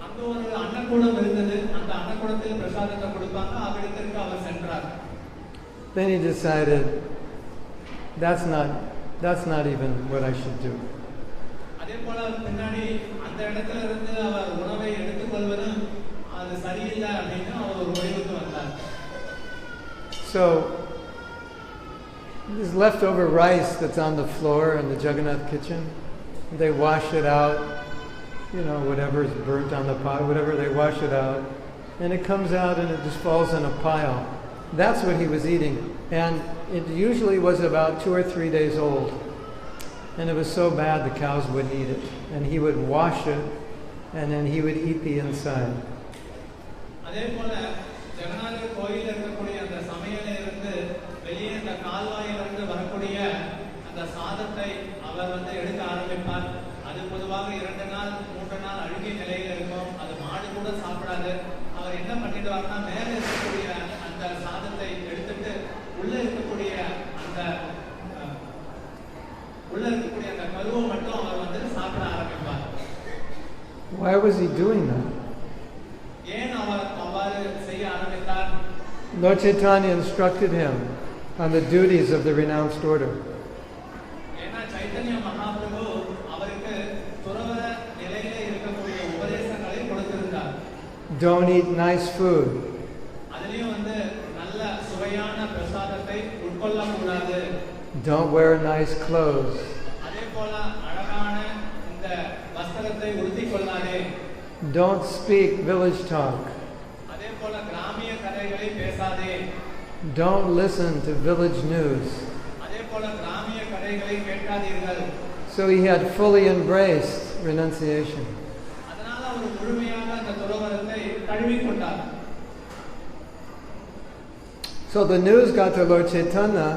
அங்க ஒரு அன்னக்கூடம் இருந்தது, அந்த அன்னக்கூடத்தில் பிரசாதத்தை கொடுப்பாங்க, அவ்விடத்திற்கு அவர் சென்றார். Then he decided, that's not even what I should do. அதே போல பின்னாடி அந்த இடத்துல இருந்து அவர் உணவை எடுத்துக்கொள்வதும் அது சரியில்லை அப்படின்னு அவர் ஒரு முடிவுக்கு வந்தார். So this leftover rice that's on the floor in the Jagannath kitchen, they wash it out, whatever is burnt on the pot, whatever, they wash it out, and it comes out and it just falls in a pile. That's what he was eating, and it usually was about 2 or 3 days old. And it was so bad the cows wouldn't eat it. And he would wash it, and then he would eat the inside. அதே போல ஜெகநாதர் கோயிலில் இருக்கக்கூடிய அந்த சமையலில் இருந்து வெளியே அந்த கால்வாயிலிருந்து வரக்கூடிய அந்த சாதத்தை அவர் வந்து எடுக்க ஆரம்பிப்பார். அது பொதுவாக 2 நாள் 3 நாள் அழுகிய நிலையில் இருக்கும். அது மாடு கூட சாப்பிடாது. அவர் என்ன பண்ணிடுவார்னா மேலே இருக்கக்கூடிய அந்த சாதத்தை எடுத்துட்டு உள்ள இருக்கக்கூடிய அந்த கருவை மட்டும் அவர் வந்து சாப்பிட ஆரம்பிப்பார். Why was he doing that? ஏன் அவர் அவ்வாறு செய்ய ஆரம்பித்தார்? Lord Chaitanya instructed him on the duties of the renounced order. ஏன்னா சைத்தன்ய மகாபிரபு அவருக்கு துறவற நிலையில இருக்கக்கூடிய உபதேசங்களை கொடுத்திருந்தார். Don't eat nice food. அதுலயும் வந்து நல்ல சுவையான பிரசாதத்தை உட்கொள்ள கூடாது. Don't wear nice clothes. அதே போல அழகான இந்த வஸ்திரத்தை உடுத்திக் கொள்ளாதே. Don't speak village talk. அதே போல கிராமிய கதைகளை பேசாதே. Don't listen to village news. அதே போல கிராமிய கதைகளை கேட்காதீர்கள். So he had fully embraced renunciation. அதனால அவர் முழுமையாக அந்த துறவரத்தை தழுவிக்கொண்டார். So the news got to Lord Chaitanya.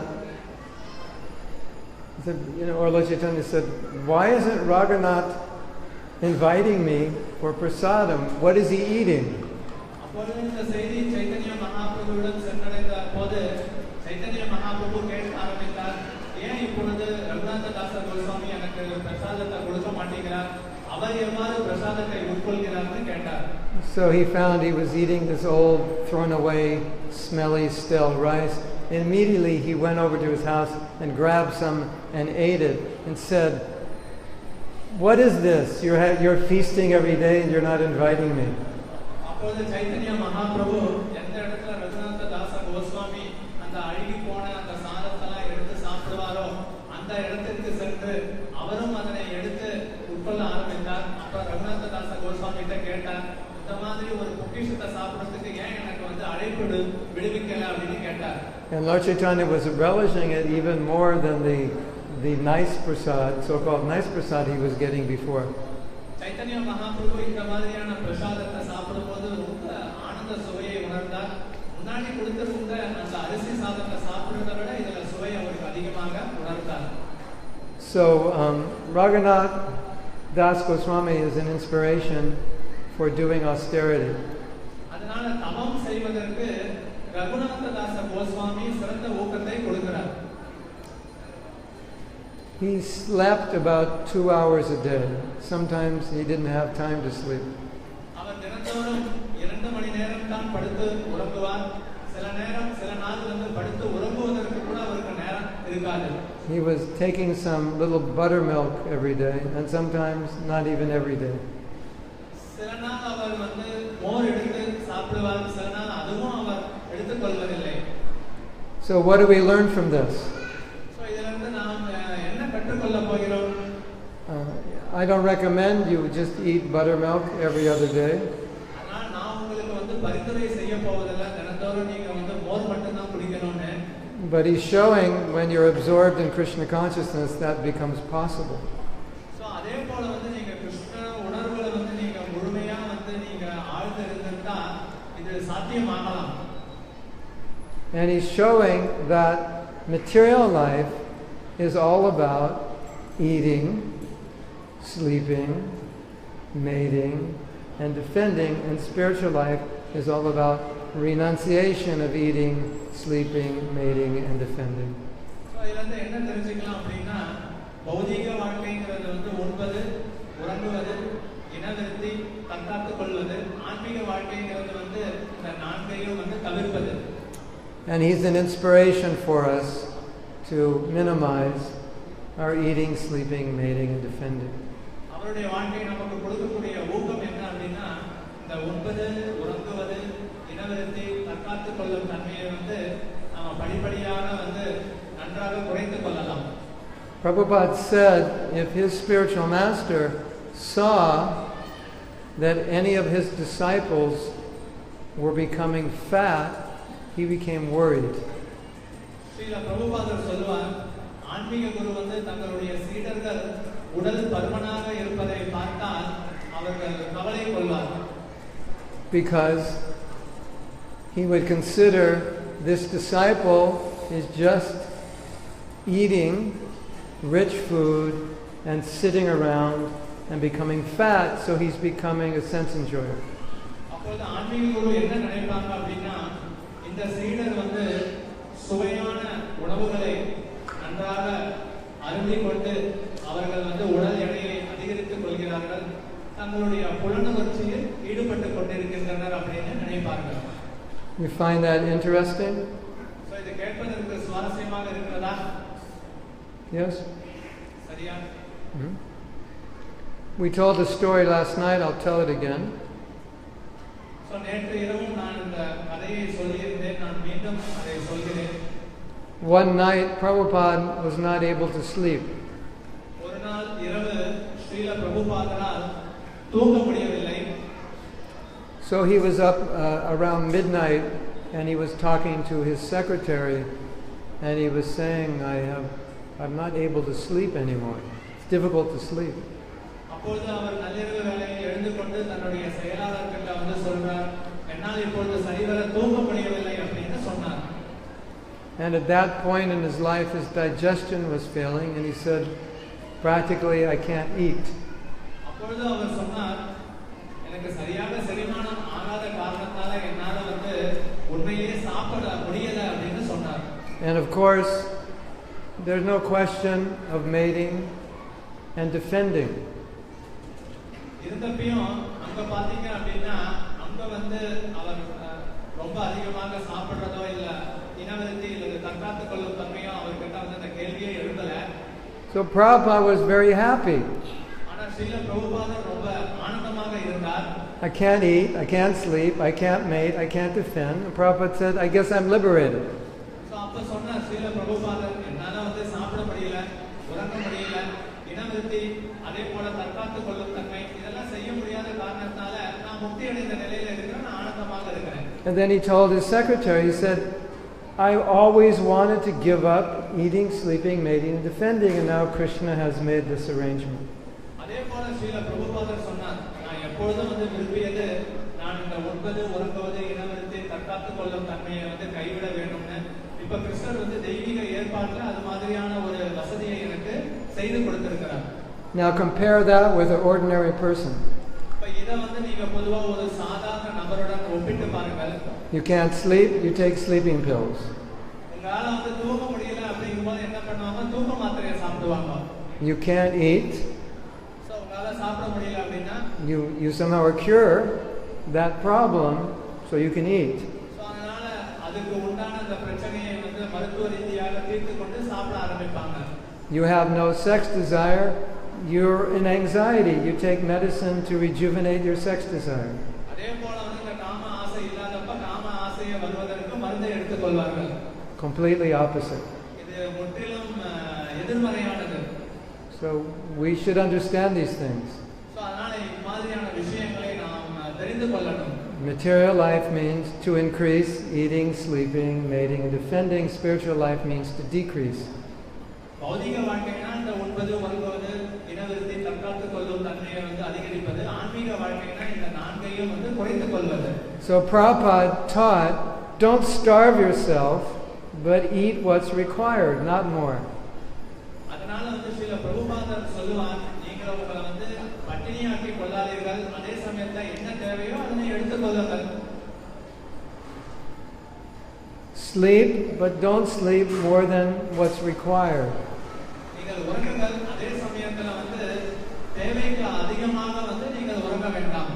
Or Lord Chaitanya said, "Why isn't Raghunath inviting me for prasadam? What is he eating?" அப்பொழுது இந்த செய்தி சைத்தன்ய மகாபிரபுவிடம் சென்றடைந்த போது சைத்தன்ய மகாபிரபு கேட்க ஆரம்பித்தார், ஏன் இப்பொழுது ரகுநாத தாசர் கோஸ்வாமி எனக்கு பிரசாதத்தை கொடுக்க மாட்டேங்கிறார், அவர் எவ்வாறு பிரசாதத்தை உட்கொள்கிறார்னு கேட்டார். So he found he was eating this old, thrown away, smelly, stale rice. And immediately he went over to his house and grabbed some and ate it and said, "What is this? You're feasting every day and you're not inviting me." அப்பொழுது சைத்தன்ய மகாபிரபு எந்த இடத்துல ரகுநாத தாசர் கோஸ்வாமி அந்த அழுகி போன அந்த சாதத்தெல்லாம் எடுத்து சாப்பிடுவாரோ அந்த இடத்திற்கு சென்று அவரும் அதனை எடுத்து உட்கொள்ள ஆரம்பித்தார். அப்ப ரகுநாத தாசர் கோஸ்வாமி கிட்ட கேட்டார், இந்த மாதிரி ஒரு பொக்கிஷத்தை சாப்பிடுறதுக்கு ஏன் எனக்கு வந்து அழைப்பு விடுவிக்கல அப்படின்னு கேட்டார். And Lord Chaitanya was relishing it even more than the nice prasad, so-called nice prasad he was getting before. Chaitanya Mahaprabhu இந்த மாதிரியான பிரசாதத்தை சாப்பிடும்போது ரொம்ப ஆனந்த சுவையை உணர்ந்தார். முன்னாடி கொடுத்திருந்த அந்த அரிசி சாதத்தை சாப்பிடுறதை விட இதுல சுவை அவருக்கு அதிகமாக உணர்ந்தார். So Raghunath Das Goswami is an inspiration for doing austerity. அதனால தவம் செய்வதற்கு ரகுநாத தாச கோஸ்வாமி சிறந்த ஊக்கத்தை கொடுக்கிறார். He slept about 2 hours a day. Sometimes he didn't have time to sleep. அவர் தினந்தோறும் 2 மணி நேரம் தான் படுத்து உறங்குவார். சில நாள் வந்து படுத்து உறங்குவதற்கு கூட அவருக்கு நேரம் இருக்காது. he was taking some little buttermilk every day, and sometimes not even every day. சில நாள் அவர் வந்து மோர் எடுத்து சாப்பிடுவார், சில நாள் அதுவும் அவர் எடுத்துக்கொள்வதில்லை. So what do we learn from this? So இதிலிருந்து நாம் என்ன கற்றுக்கொள்ள போகிறோம்? I don't recommend you just eat buttermilk every other day. ஆனால் நான் உங்களுக்கு வந்து பரிந்துரை செய்ய போவதில்லை, தினந்தோறும் நீங்க வந்து மோர் மட்டும் தான் குடிக்கணும்னு. But he's showing when you're absorbed in Krishna consciousness that becomes possible. So அதே போல வந்து நீங்க கிருஷ்ண உணர்வுல வந்து நீங்க முழுமையா வந்து நீங்க ஆழ்ந்து இருந்திருந்தா இது சாத்தியமாகலாம். And he's showing that material life is all about eating, sleeping, mating, and defending, and spiritual life is all about renunciation of eating, sleeping, mating, and defending. So இதிலிருந்து என்ன தெரிஞ்சுக்கலாம் அப்படின்னா, பௌதிக வாழ்க்கைங்கிறது வந்து உண்பது, உறங்குவது, இனவிருத்தி, தற்காத்துக் கொள்வது, ஆன்மீக வாழ்க்கைங்கிறது வந்து இந்த நான்கையும் வந்து தவிர்ப்பது. And he's an inspiration for us to minimize our eating, sleeping, mating, and defending. அவருடைய வாழ்க்கை நமக்கு கொடுக்கக்கூடிய ஊக்கம் என்ன அப்படின்னா, இந்த உண்பது, உறங்குவது, இனவிருத்தி, தற்காத்துக் கொள்ளும் தன்மையை வந்து நாம படிப்படியாக வந்து நன்றாக குறைத்துக் கொள்ளலாம். Prabhupada said if his spiritual master saw that any of his disciples were becoming fat, he became worried. Srila பிரபுபாதர் சொல்வார், ஆன்மீக குரு வந்து தங்களுடைய சீடர்கள் உடல் பருமனாக இருப்பதை பார்த்தால் அவர்கள் கவலை கொள்வார். Because he would consider this disciple is just eating rich food and sitting around and becoming fat, so he's becoming a sense enjoyer. அப்போது ஆன்மீக குரு என்ன நினைப்பாங்க அப்படின்னா, இந்த சீடர் வந்து சுவையான உணவுகளை நன்றாக அருந்திக் கொண்டு அவர்கள் வந்து உடல் எடையை அதிகரித்துக் கொள்கிறார்கள், தங்களுடைய புலனுணர்ச்சியில் ஈடுபட்டுக் கொண்டிருக்கின்றனர் அப்படின்னு நினைப்பார்கள். You find that interesting? So இது கேட்பதற்கு சுவாரஸ்யமாக இருக்கிறதா? Yes? சரியா? Mm-hmm. We told a story last night, I'll tell it again. So நேற்று இரவும் நான் இந்த கதையை சொல்லியிருந்தேன், நான் மீண்டும் அதை சொல்கிறேன். One night Prabhupada was not able to sleep. ஒரு நாள் இரவு ஸ்ரீல பிரபுபாதரால் தூங்க முடியவில்லை. So he was up around midnight and he was talking to his secretary and he was saying, I'm not able to sleep anymore. It's difficult to sleep. அப்பொழுது அவர் நள்ளிரவு வேளையில் எழுந்து கொண்டு தன்னுடைய செயலாளர்கிட்ட வந்து சொல்றார், என்னால் இப்பொழுது சரிவர தூங்க முடியவில்லை அப்படின்னு சொன்னார். And at that point in his life his digestion was failing and he said, practically I can't eat. அப்பொழுது அவர் சொன்னார், எனக்கு சரியாக செரிமானம் ஆகாத காரணத்தால என்னால வந்து உண்மையிலேயே சாப்பிட முடியல அப்படின்னு சொன்னார். And of course there's no question of mating and defending. இருந்தப்பையும் அங்க பாத்தீங்க அப்படின்னா அங்க வந்து அவர் ரொம்ப அதிகமாக சாப்பிடுறதோ இல்ல இனவிருத்தி இல்ல தற்காத்துக் கொள்ளும் தன்மையோ அவர்கிட்ட வந்து அந்த கேள்வியே எழுதல. So Prabhupada was very happy. ஆனா ஸ்ரீல பிரபுபாதர் ரொம்ப ஆனந்தமாக இருந்தார். I can't eat, I can't sleep, I can't mate, I can't defend. And Prabhupada said, I guess I'm liberated. So அப்ப சொன்ன ஸ்ரீல பிரபுபாதர், என்னால வந்து சாப்பிட முடியல, உறங்க முடியல, இனவிருத்தி அதே போல தற்காத்துக் கொள்ளும் தன்மை இதெல்லாம் செய்ய முடியாத காரணத்தால நான் முக்தி அடைந்த நிலையில இருக்கிறேன், நான் ஆனந்தமாக இருக்கிறேன். And then he told his secretary, he said, I always wanted to give up eating, sleeping, mating, and defending, and now Krishna has made this arrangement. அதே போல ஸ்ரீல பிரபுபாதர் சொன்னார், நான் எப்பொழுதும் வந்து விரும்பியது நான் இந்த உண்பது, உறங்குவது, இனவிருத்தி, தற்காத்துக் கொள்ளும் தன்மையை வந்து கைவிட வேண்டும்னு. இப்ப கிருஷ்ணர் வந்து தெய்வீக ஏற்பாட்டுல அது மாதிரியான ஒரு வசதியை எனக்கு செய்து கொடுத்திருக்கிறார். Now compare that with an ordinary person. இப்ப இத வந்து நீங்க பொதுவா ஒரு சாதாரண நபருடன் ஒப்பிட்டு பாருங்கள். You can't sleep, you take sleeping pills. உங்களால வந்து தூங்க முடியல அப்படிங்கும்போது என்ன பண்ணுவாங்க? தூக்க மாத்திரையை சாப்பிடுவாங்க. You can't eat. சோ உங்களால சாப்பிட முடியல அப்படின்னா you somehow cure that problem so you can eat. So அதனால அதுக்கு உண்டான அந்த பிரச்சனையை வந்து மருத்துவ ரீதியாக தீர்த்து கொண்டு சாப்பிட ஆரம்பிப்பாங்க. You have no sex desire, you're in anxiety. You take medicine to rejuvenate your sex desire. அதே போல வந்து இந்த காம ஆசை இல்லாதப்ப காம ஆசையை வருவதற்கு மருந்தை எடுத்துக்கொள்வார்கள். Completely opposite. இது முற்றிலும் எதிர்மறையானது. So we should understand these things. So அதனால இந்த மாதிரியான விஷயங்களை நாம் தெரிந்து கொள்ளணும். Material life means to increase, eating, sleeping, mating, and defending. Spiritual life means to decrease. பௌதிக வாழ்க்கைனா இந்த உண்பது உறங்குவது இனவிருத்தி தற்காத்துக் கொள்ளும் தன்மையை வந்து அதிகரிப்பது. ஆன்மீக வாழ்க்கைனா இந்த நான்கையும் வந்து குறைத்துக் கொள்வது. So Prabhupada taught, don't starve yourself, but eat what's required, not more. அதனால வந்து ஸ்ரீல பிரபுபாதர் சொல்லுவார், நீங்கள் உங்களை வந்து பட்டினியாக்கி கொள்ளாதீர்கள், அதே சமயத்துல என்ன தேவையோ அதனை எடுத்துக்கொள்ளுங்கள். Sleep, but don't sleep more than what's required. நீங்கள் உறங்குங்கள், அதே சமயத்துல வந்து தேவைக்கு அதிகமாக வந்து நீங்கள் உறங்க வேண்டாம்.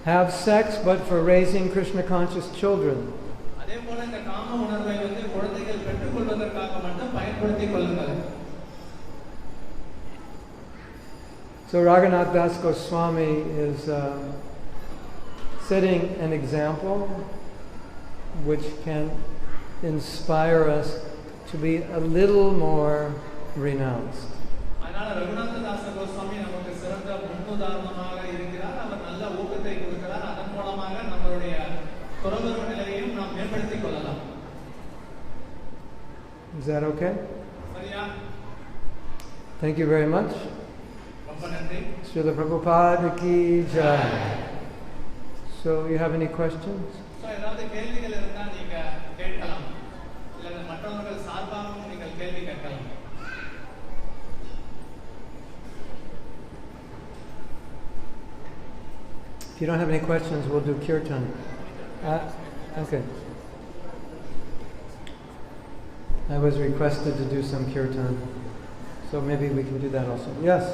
Have sex, but for raising Krishna conscious children. அதே போல இந்த காம உணர்வை வந்து குழந்தைகள் பெற்றுக்கொள்வதற்காக மட்டும் பயன்படுத்திக் கொள்ளுங்கள். So Raghunath Das Goswami is setting an example which can inspire us to be a little more renounced. அதனால ரகுநாத தாச கோஸ்வாமி நமக்கு சிறந்த முன்னுதாரணமாக இருக்கிறார். அவர் நல்ல ஊக்கத்தை கொடுக்கிறார். அதன் மூலமாக நம்மளுடைய துறவற நிலையையும் நாம் மேம்படுத்திக் கொள்ளலாம். Is that okay? சரியா? Thank you very much. ரொம்ப நன்றி. Srila Prabhupada ki jai. So you have any questions? So ஏதாவது கேள்விகள் இருந்தா நீங்க கேட்கலாம். இல்ல மற்றவர்கள் சார்பாகவும் நீங்கள் கேள்வி கேட்கலாம். If you don't have any questions, we'll do kirtan. Okay. I was requested to do some kirtan, so maybe we can do that also. Yes?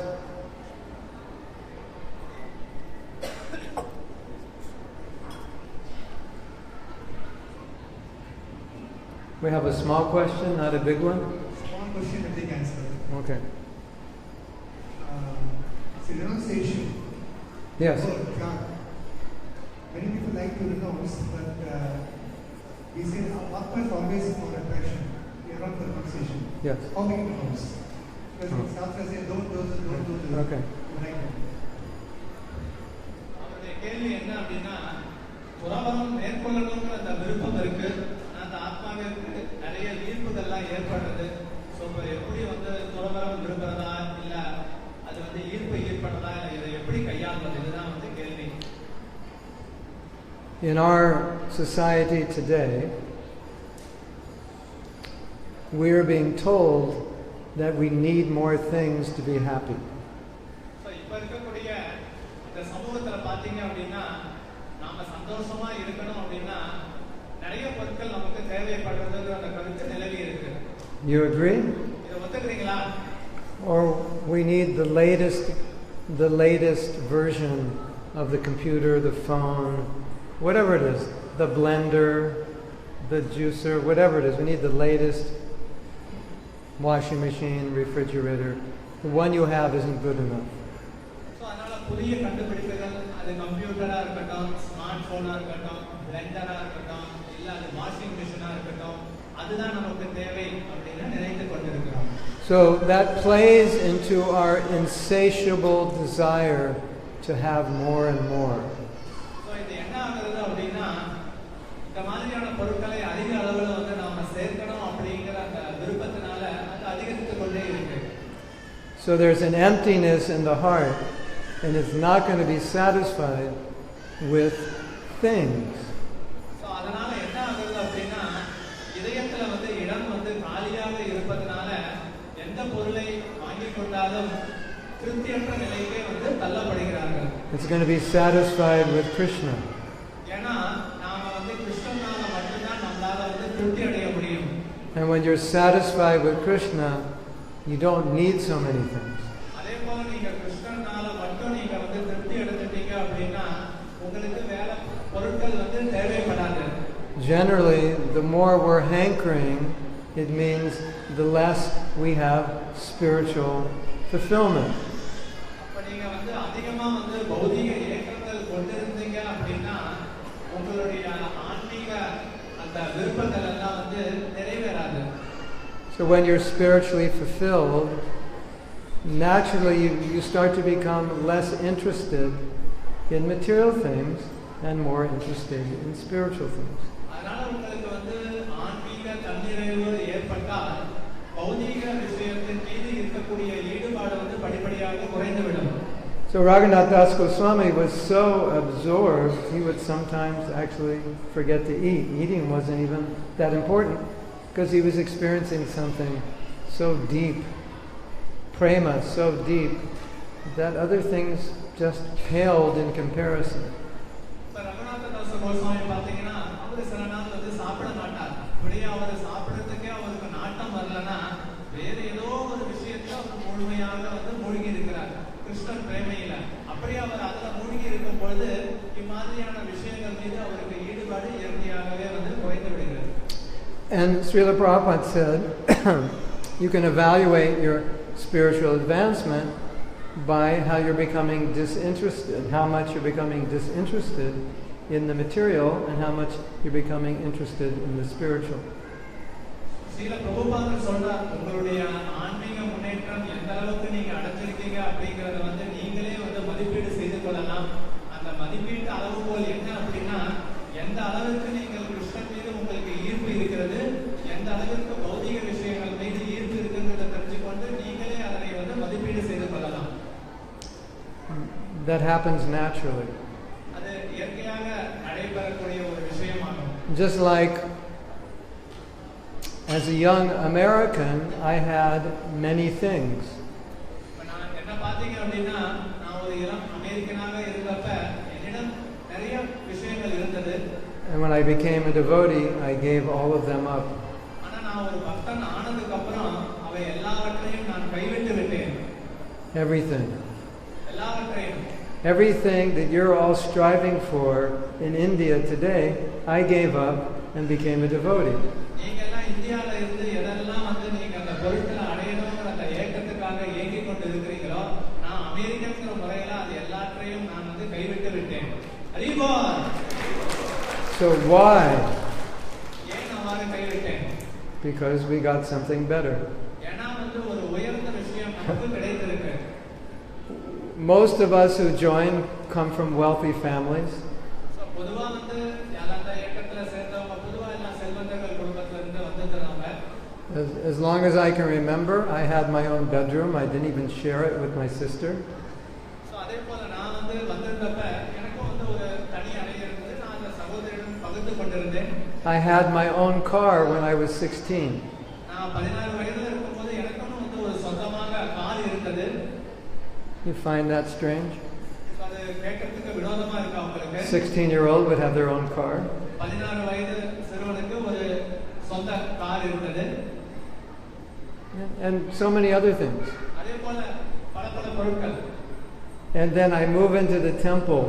We have a small question, not a big one? Small question, a big answer. Okay. It's a renunciation. Yes. Many people like to renounce, but we say Atma is always for attraction. We are not for renunciation. Yes. How we renounce? Because Shastra says don't do this, don't do this. Okay. Like that. அவருடைய கேள்வி என்ன அப்படின்னா, துறவரம் மேற்கொள்ளணுங்கிற அந்த விருப்பம் இருக்கு. அந்த ஆத்மாவிற்கு நிறைய ஈர்ப்புகள்லாம் ஏற்படுறது. ஸோ இப்போ எப்படி வந்து துறவரம் விரும்புறதா இல்ல அது வந்து ஈர்ப்பட்டதா இல்லை இதை எப்படி கையாள்வது, இதுதான் வந்து கேள்வி. In our society today, we are being told that we need more things to be happy. So இப்போ இருக்கக்கூடிய இந்த சமூகத்தில் பார்த்தீங்க அப்படின்னா நாம சந்தோஷமா இருக்கணும் அப்படின்னா நிறைய பொருட்கள் நமக்கு தேவைப்படுறது அந்த கருத்து நிலவி இருக்கு. You agree? இதை ஒத்துக்கிறீங்களா? Or we need the latest version of the computer, the phone, whatever it is, the blender, the juicer, whatever it is. We need the latest washing machine, refrigerator. The one you have isn't good enough. So அதனால புதிய கண்டுபிடிப்புகள், அது கம்ப்யூட்டரா இருக்கட்டும், smart போனா இருக்கட்டும், பிளெண்டரா இருக்கட்டும், இல்ல அது வாஷிங் மிஷினா இருக்கட்டும், அதுதான் நமக்கு தேவை அப்படின்னு நினைத்து கொண்டிருக்கிறோம். So that plays into our insatiable desire to have more and more. So இது என்ன ஆகுறது அப்படின்னா இந்த மாதிரியான பொருட்களை அதிக அளவில் வந்து நாம சேர்க்கணும் அப்படிங்கிற அந்த விருப்பத்தினால அது அதிகரித்து கொண்டே இருக்கு. So there's an emptiness in the heart, and it's not going to be satisfied with things. So அதனால என்ன ஆகுது அப்படின்னா இதயத்துல வந்து இடம் வந்து காலியாக இருப்பதனால எந்த பொருளை வாங்கி கொண்டாலும் திருப்தியற்ற நிலைக்கே வந்து தள்ளப்படுகிறார்கள். It's going to be satisfied with Krishna. ஏன்னா நாம வந்து கிருஷ்ணனால மட்டும்தான் நம்மளால வந்து திருப்தி அடைய முடியும். And when you're satisfied with Krishna, you don't need so many things. அதே போல நீங்க கிருஷ்ணனால மட்டும் நீங்க வந்து திருப்தி அடைஞ்சிட்டீங்க அப்படின்னா உங்களுக்கு வேற பொருட்கள் வந்து தேவைப்படாது. Generally, the more we're hankering, it means the less we have spiritual fulfillment. அப்ப நீங்க வந்து அதிகமா வந்து பௌதிக ஏக்கங்கள் கொண்டிருந்தீங்க அப்படின்னா உங்களுடைய ஆன்மீக அந்த விருப்பங்கள் எல்லாம் வந்து நிறைவேறாது. So when you're spiritually fulfilled, naturally you start to become less interested in material things and more interested in spiritual things. அதனால உங்களுக்கு வந்து ஆன்மீக தன்னிறைவு ஏற்பட்டால் பௌதிக விஷயத்தின் மீது இருக்கக்கூடிய ஈடுபாடு வந்து படிப்படியாக குறைந்துவிடும். So Raghunath Das Goswami was so absorbed, he would sometimes actually forget to eat. Eating wasn't even that important because he was experiencing something so deep, prema so deep, that other things just paled in comparison. Raghunatha Das Goswami பாத்தீங்கன்னா அவரு சில நாள் வந்து சாப்பிட மாட்டார். அப்படியே அவர் சாப்பிடுறதுக்கே அவருக்கு நாட்டம் வரலன்னா வேற ஏதோ ஒரு விஷயத்துல அவர் முழுமையாக வந்து மூழ்கி இருக்கிறார் கிருஷ்ணன் பிரேமையில. அப்படியே அவர் அதுல மூழ்கி இருக்கும் பொழுது இம்மாதிரியான விஷயங்கள் மீது அவருக்கு ஈடுபாடு இயற்கையாகவே வந்து குறைந்து விடுகிறது. And Srila Prabhupada said, you can evaluate your spiritual advancement by how you're becoming disinterested, how much you're becoming disinterested in the material and how much you're becoming interested in the spiritual. Srila பிரபுபாதர் சொல்றார், உங்களுடைய ஆன்மீக முன்னேற்றம் எந்த அளவுக்கு நீங்க அடைஞ்சிருக்கீங்க அப்படிங்கறத வந்து நீங்களே வந்து மதிப்பீடு செய்து கொள்ளலாம். அந்த மதிப்பீட்டு அளவுகோல் என்ன அப்படின்னா எந்த அளவுக்கு நீங்கள் கிருஷ்ணன் மீது உங்களுக்கு ஈர்ப்பு இருக்கிறது, எந்த அளவுக்கு பௌதிக விஷயங்கள் மீது ஈர்ப்பு இருக்குங்கிறத தெரிஞ்சுக்கொண்டு நீங்களே அதனை வந்து மதிப்பீடு செய்து கொள்ளலாம். That happens naturally. அது இயற்கையாக நடைபெறக்கூடிய ஒரு விஷயமாகும். Just like as a young American, I had many things. நான் என்ன பாத்தீங்க அப்படின்னா நான் ஒரு இளம் அமெரிக்கனாக இருந்தப்ப என்னிடம் நிறைய விஷயங்கள் இருந்தது. And when I became a devotee, I gave all of them up. ஆனா நான் ஒரு பக்தன் ஆனதுக்கு அப்புறம் அவை எல்லாவற்றையும் நான் கைவிட்டு விட்டேன். Everything. எல்லாவற்றையும். Everything that you're all striving for in India today, I gave up and became a devotee. நீங்க எல்லாம் இந்தியால இருந்து எதெல்லாம் வந்து நீங்க அந்த பொருட்களை அடையணும்ங்கற அந்த ஏக்கத்துக்காக ஏங்கிக் கொண்டு இருக்கிறீங்களோ நான் அமெரிக்கன்ங்கிற முறையில அது எல்லாவற்றையும் நான் வந்து கைவிட்டு விட்டேன். ஹரிபோல். So why? ஏன் நான் கைவிட்டேன்? Because we got something better. ஏன்னா வந்து ஒரு உயர்ந்த விஷயம் நமக்கு கிடைத்திருக்கு. Most of us who join come from wealthy families. So பொதுவா வந்து அந்த ஏக்கத்துல சேர்ந்தவங்க பொதுவா எல்லாம் செல்வந்தர்கள் குடும்பத்துல இருந்து வந்திருக்காங்க. As long as I can remember, I had my own bedroom. I didn't even share it with my sister. So அதே போல நான் வந்து வந்திருந்தப்ப எனக்கும் வந்து ஒரு தனி அறை இருந்தது. நான் அந்த சகோதரியுடன் பகிர்ந்து கொண்டிருந்தேன். I had my own car when I was 16. நான் 16 வயதுல இருக்கும்போது எனக்கும் வந்து ஒரு சொந்தமாக கார் இருந்தது. You find that strange? அது கேட்கிறதுக்கு வினோதமா இருக்கா உங்களுக்கு? 16-year-old would have their own car. 16 வயது சிறுவனுக்கு ஒரு சொந்த கார் இருந்தது. And so many other things. அதே போல பல பொருட்கள். And then I move into the temple.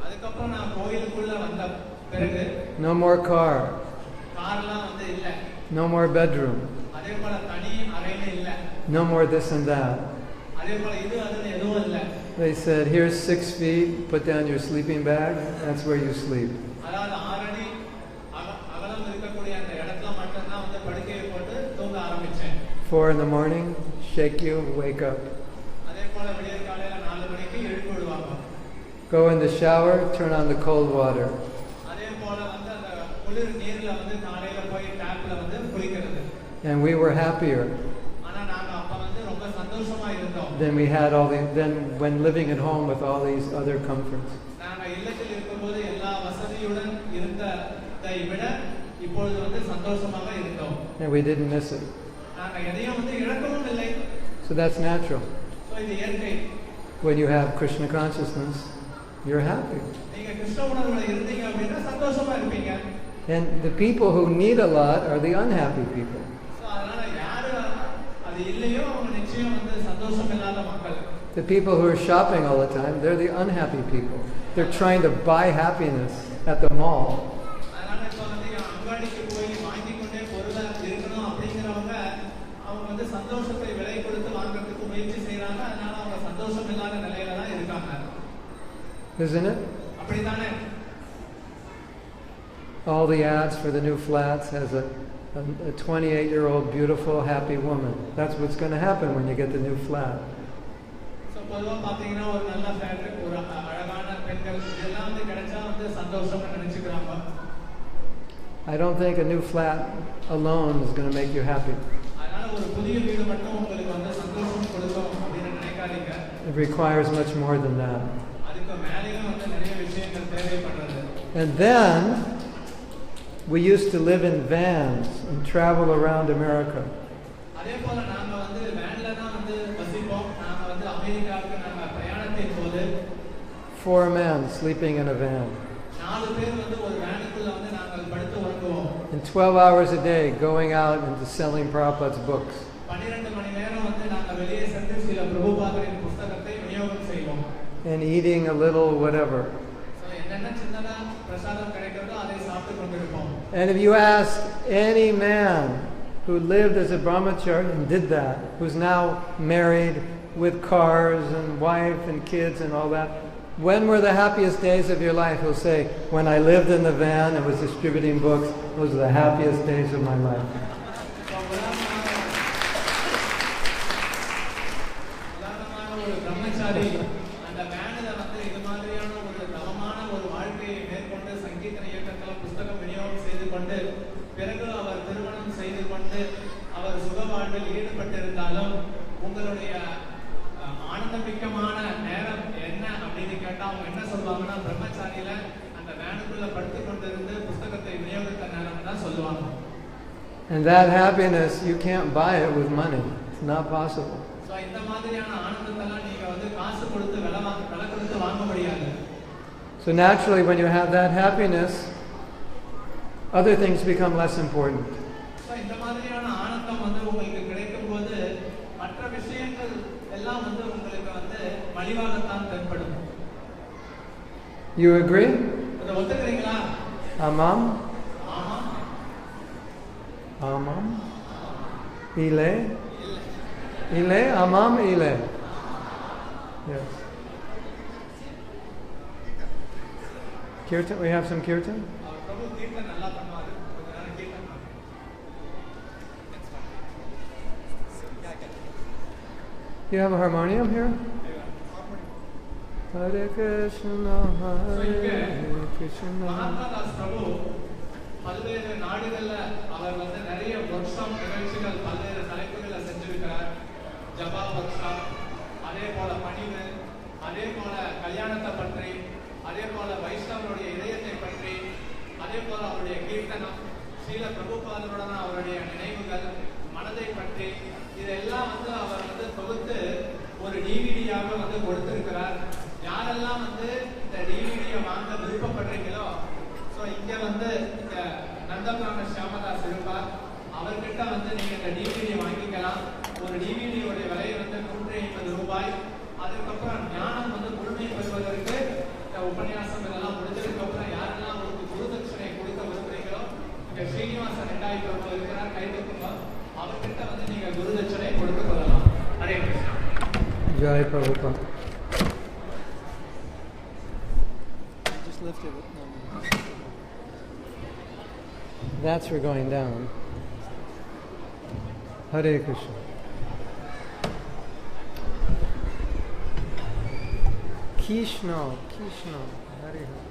அதுக்கப்புறம் நான் கோயிலுக்குள்ள வந்த பிறகு No more car. கார்லாம் வந்து இல்ல. No more bedroom. அதே போல தனி அறையே இல்ல. No more this and that. அதே போல இது அதுன்னு எதுவும் இல்ல. They said, here's 6 feet, put down your sleeping bag, that's where you sleep. அதாவது 6 அடி அகலம் இருக்கக்கூடிய அந்த இடத்துல மட்டும் தான் வந்து படுக்கையை போட்டு தூங்க ஆரம்பிச்சேன். 4 in the morning, shake you, wake up. அதே போல விடியற் காலையில 4 மணிக்கு எழுப்பி விடுவாங்க. Go in the shower, turn on the cold water. அதே போல வந்து அந்த குளிர் நீர்ல வந்து காலையில போய் டேப்ல வந்து குளிக்கிறது. And we were happier. ஆனா நாங்க அப்ப வந்து ரொம்ப சந்தோஷமா இருந்தோம். Then when living at home with all these other comforts. நாங்க இல்லத்தில் இருக்கும்போது எல்லா வசதியுடன் இருந்ததை விட இப்பொழுது வந்து சந்தோஷமாக இருந்தோம். And we didn't miss it. நாங்க எதையும் வந்து இழக்கவும் இல்லை. So that's natural. So இது இயற்கை. When you have Krishna consciousness, you're happy. நீங்க கிருஷ்ண உணர்வுல இருந்தீங்க அப்படின்னா சந்தோஷமா இருப்பீங்க. And the people who need a lot are the unhappy people. So அதனால யாரு அது இல்லையோ அவங்க நிச்சயம் வந்து சந்தோஷம் இல்லாத மக்கள். The people who are shopping all the time, they're the unhappy people. They're trying to buy happiness at the mall. அதனால இப்ப வந்து அங்காடிக்கு போய் வாங்கி கொண்டே பொருளை இருக்கணும் அப்படிங்கிறவங்க இல்லாத நிலையில தான் இருக்காங்க. Isn't it? அப்படிதானே? All the ads for the new flats has a 28-year-old beautiful happy woman. That's what's going to happen when you get the new flat. So பொதுவா பாத்தீங்கன்னா ஒரு நல்ல ஃபிளாட், ஒரு அழகான பெண்கள் இதெல்லாம் வந்து கிடைச்சா வந்து சந்தோஷமா நினைச்சுக்கிறாங்க. I don't think a new flat alone is going to make you happy. அதனால ஒரு புதிய வீடு மட்டும் உங்களுக்கு வந்து சந்தோஷம் கொடுக்கும் அப்படினு நினைக்காதீங்க. It requires much more than that. அதுக்கு மேலேயும் வந்து நிறைய விஷயங்கள் தேவைப்படுறது. And then we used to live in vans and travel around America. அதே போல நாம வந்து வேன்ல தான் வந்து வசிப்போம். நாம வந்து அமெரிக்காவுக்கு நாம பிரயாணத்தின் போது 4 men sleeping in a van. 4 பேர் வந்து ஒரு வேனுக்குள்ள வந்து நாங்கள் படுத்து உறங்குவோம். And 12 hours a day going out and selling Prabhupada's books. 12 மணி நேரம் வந்து நாங்க வெளியே சென்று சில பிரபுபாதரின் புத்தகத்தை விநியோகம் செய்வோம். And eating a little whatever. So என்னென்ன சின்னதா பிரசாதம் கிடைக்கிறதோ அதை சாப்பிட்டு கொண்டிருப்போம். And if you ask any man who lived as a brahmachari and did that, who's now married with cars and wife and kids and all that, when were the happiest days of your life? He'll say, when I lived in the van and was distributing books, those are the happiest days of my life. ஒரு பிரம்மச்சாரி அந்த வேனில வந்து இது மாதிரியான ஒரு தவமான ஒரு வாழ்க்கையை மேற்கொண்டு சங்கீத இயக்கத்தில் புத்தகம் விநியோகம் செய்து கொண்டு பிறகு அவர் திருமணம் செய்து கொண்டு அவர் சுக வாழ்வில் ஈடுபட்டிருந்தாலும் உங்களுடைய ஆனந்தமிக்கமான நேரம் என்ன அப்படின்னு கேட்டா அவங்க என்ன சொல்லுவாங்கன்னா பிரம்மச்சாரியில அந்த வேனுக்குள்ள படுத்து கொண்டிருந்து புத்தகத்தை விநியோகித்த நேரம் தான் சொல்லுவாங்க. And that happiness, you can't buy it with money. It's not possible. So இந்த மாதிரியான ஆனந்தத்தெல்லாம் நீங்க வந்து காசு கொடுத்து விலை கொடுத்து வாங்க முடியாது. So naturally when you have that happiness, other things become less important. So இந்த மாதிரியான ஆனந்தம் வந்து உங்களுக்கு கிடைக்கும்போது மற்ற விஷயங்கள் எல்லாம் வந்து உங்களுக்கு வந்து மலிவாகத்தான் தென்படும். You agree? இத ஒத்துக்கிறீங்களா? Amam? ஆமா. Amam? Ile? Ile? Amam? Ile? Yes. Kirtan? We have some kirtan? பிரபு கீர்த்தன் நல்லா பண்ணுவாரு. கொஞ்ச நேரம் கீர்த்தன் பண்ணுங்க. You have a harmonium here? Hare Krishna, Hare Krishna. Mahatma Das பிரபு பல்வேறு நாடுகள்ல அவர் வந்து நிறைய வொர்க்ஷாப் நிகழ்ச்சிகள் பல்வேறு தலைப்புகளை செஞ்சிருக்கிறார். ஜபா வொர்க்ஷாப், அதே போல பணிவு, அதே போல கல்யாணத்தை பற்றி, அதே போல வைஷ்ணவருடைய இதயத்தை பற்றி, அதே போல அவருடைய கீர்த்தனம், ஸ்ரீல பிரபுபாதருடன் அவருடைய நினைவுகள், மனதை பற்றி இதெல்லாம் வந்து அவர் வந்து தொகுத்து ஒரு டிவிடியாக வந்து கொடுத்திருக்கிறார். யாரெல்லாம் வந்து இந்த டிவிடியை வாங்க விருப்பப்படுறீங்களோ, ஸோ இங்க வந்து இந்த நந்தபிராம ஷியாமதாஸ் இருப்பார், அவர்கிட்ட வந்து நீங்க இந்த டிவிடியை வாங்கிக்கலாம். ஒரு டிவிடியோடைய விலை வந்து 150 ரூபாய். அதுக்கப்புறம் ஞானம் வந்து முழுமை பெறுவதற்கு இந்த உபன்யாசம் இதெல்லாம் முடிஞ்சதுக்கு அப்புறம் யாரெல்லாம் உங்களுக்கு குருதட்சணை கொடுக்க விரும்புறீங்களோ, இங்க ஸ்ரீனிவாசன் 2000 இருக்கிறார், கை தூக்குங்க, அவர்கிட்ட வந்து நீங்க குருதட்சணை கொடுத்து கொள்ளலாம். Hare Krishna. Jai Prabhupada. Just lift it. That's for going down. Hare Krishna. Krishna, Krishna, Hare Hare.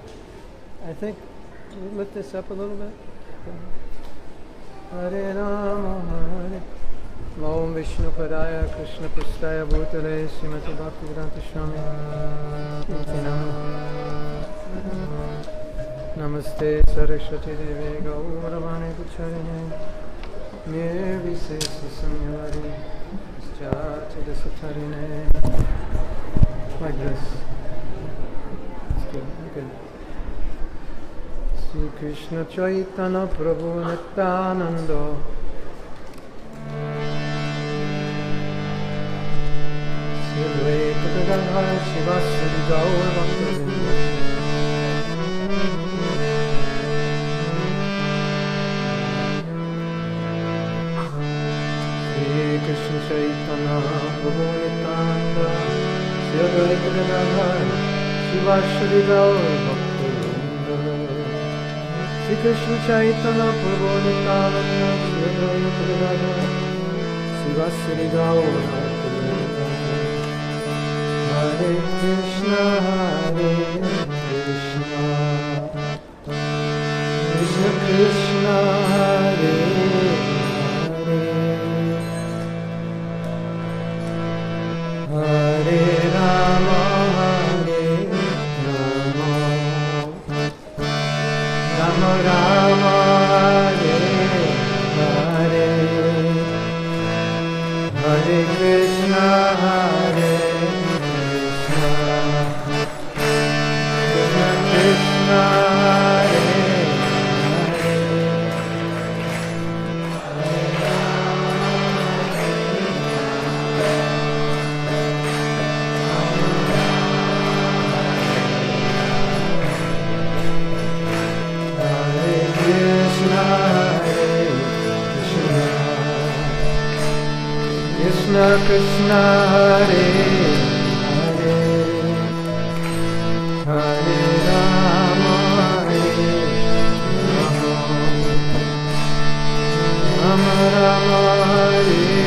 I think, can we lift this up a little bit? Hare Rama, Hare Om Vishnu Padaya Krishna Prasthaya Bhutale Srimati Bhaktivedanta Swami Namaste Saraswati Devi Gauravani Pucharine Nirvisesa Samyavari Jati Dasatarine. Like this. That's good. Good. Sri Krishna Chaitanya Prabhu Nityananda Advaita Gadadhara Shivasari Gaur Bhaktivinoda Shri Krishna Chaitanya Prabhu Nityananda Shri Advaita Gadadhar Sivasari Gaur Bhaktivinoda Sri Krishna Chaitanya Prabhu Nityanandan Sri Advaita Gadadhar Sivasari Gaur Bhaktivinoda Hare Krishna Krishna Krishna Hare Hare Rama Rama Rama Hare Hare Hare Krishna Hare Krishna Krishna Hare Krishna Krishna Hare Hare Hare Rama Rama Rama Hare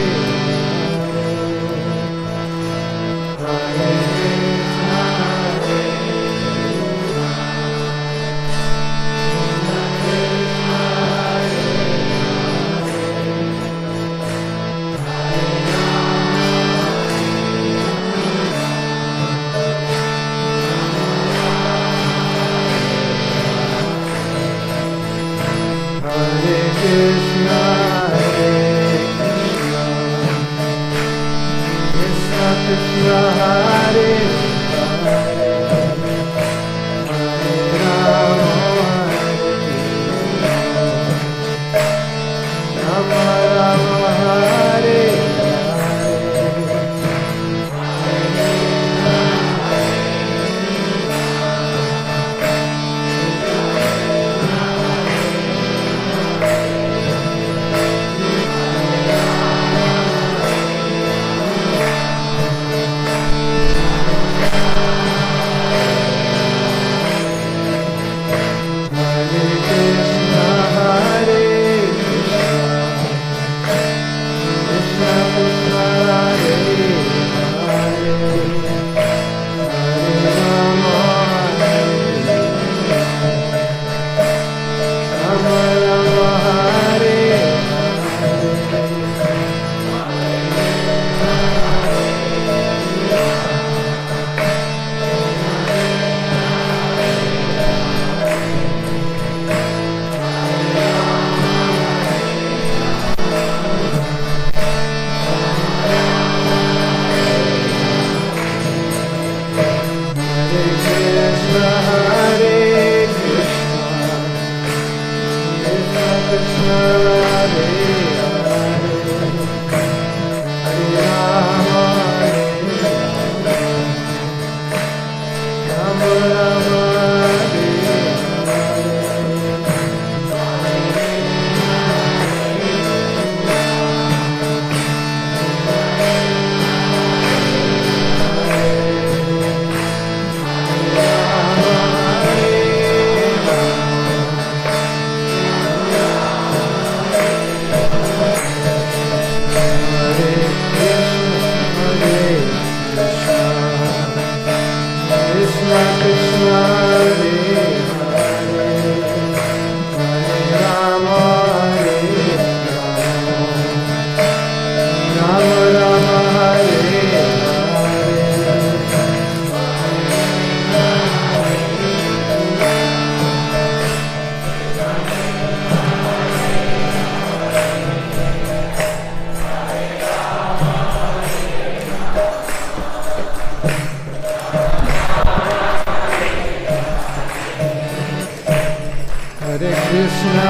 Hare Krishna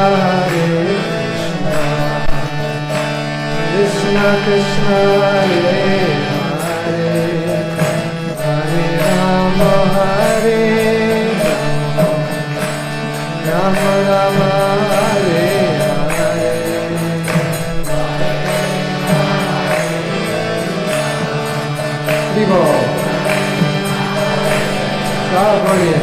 Krishna Krishna Hare Hare Hare Rama Rama Rama Hare सब बोलिए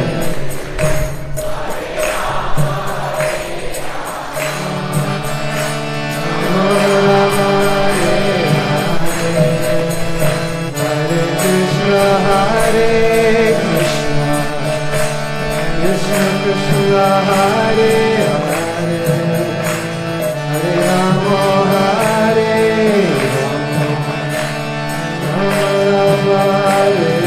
Krishna Hare Hare Hare Rama Hare Rama Rama Hare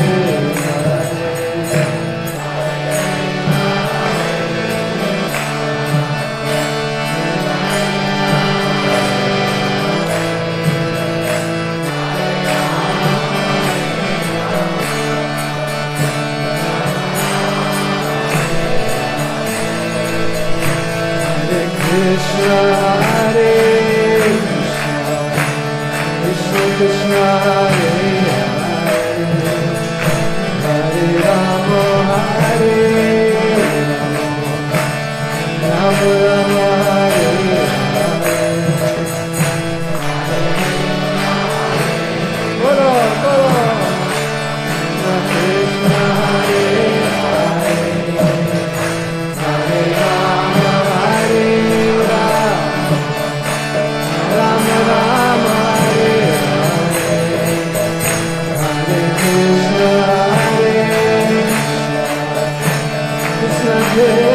Krishna Hare Krishna Krishna Krishna Hare Hare Hare Rama Hare Rama Rama Hare Hare Bolo Bolo Krishna Hare Hare Hare Rama Hare Rama Rama Hare Hare Hare Krishna Hare Krishna Krishna Hare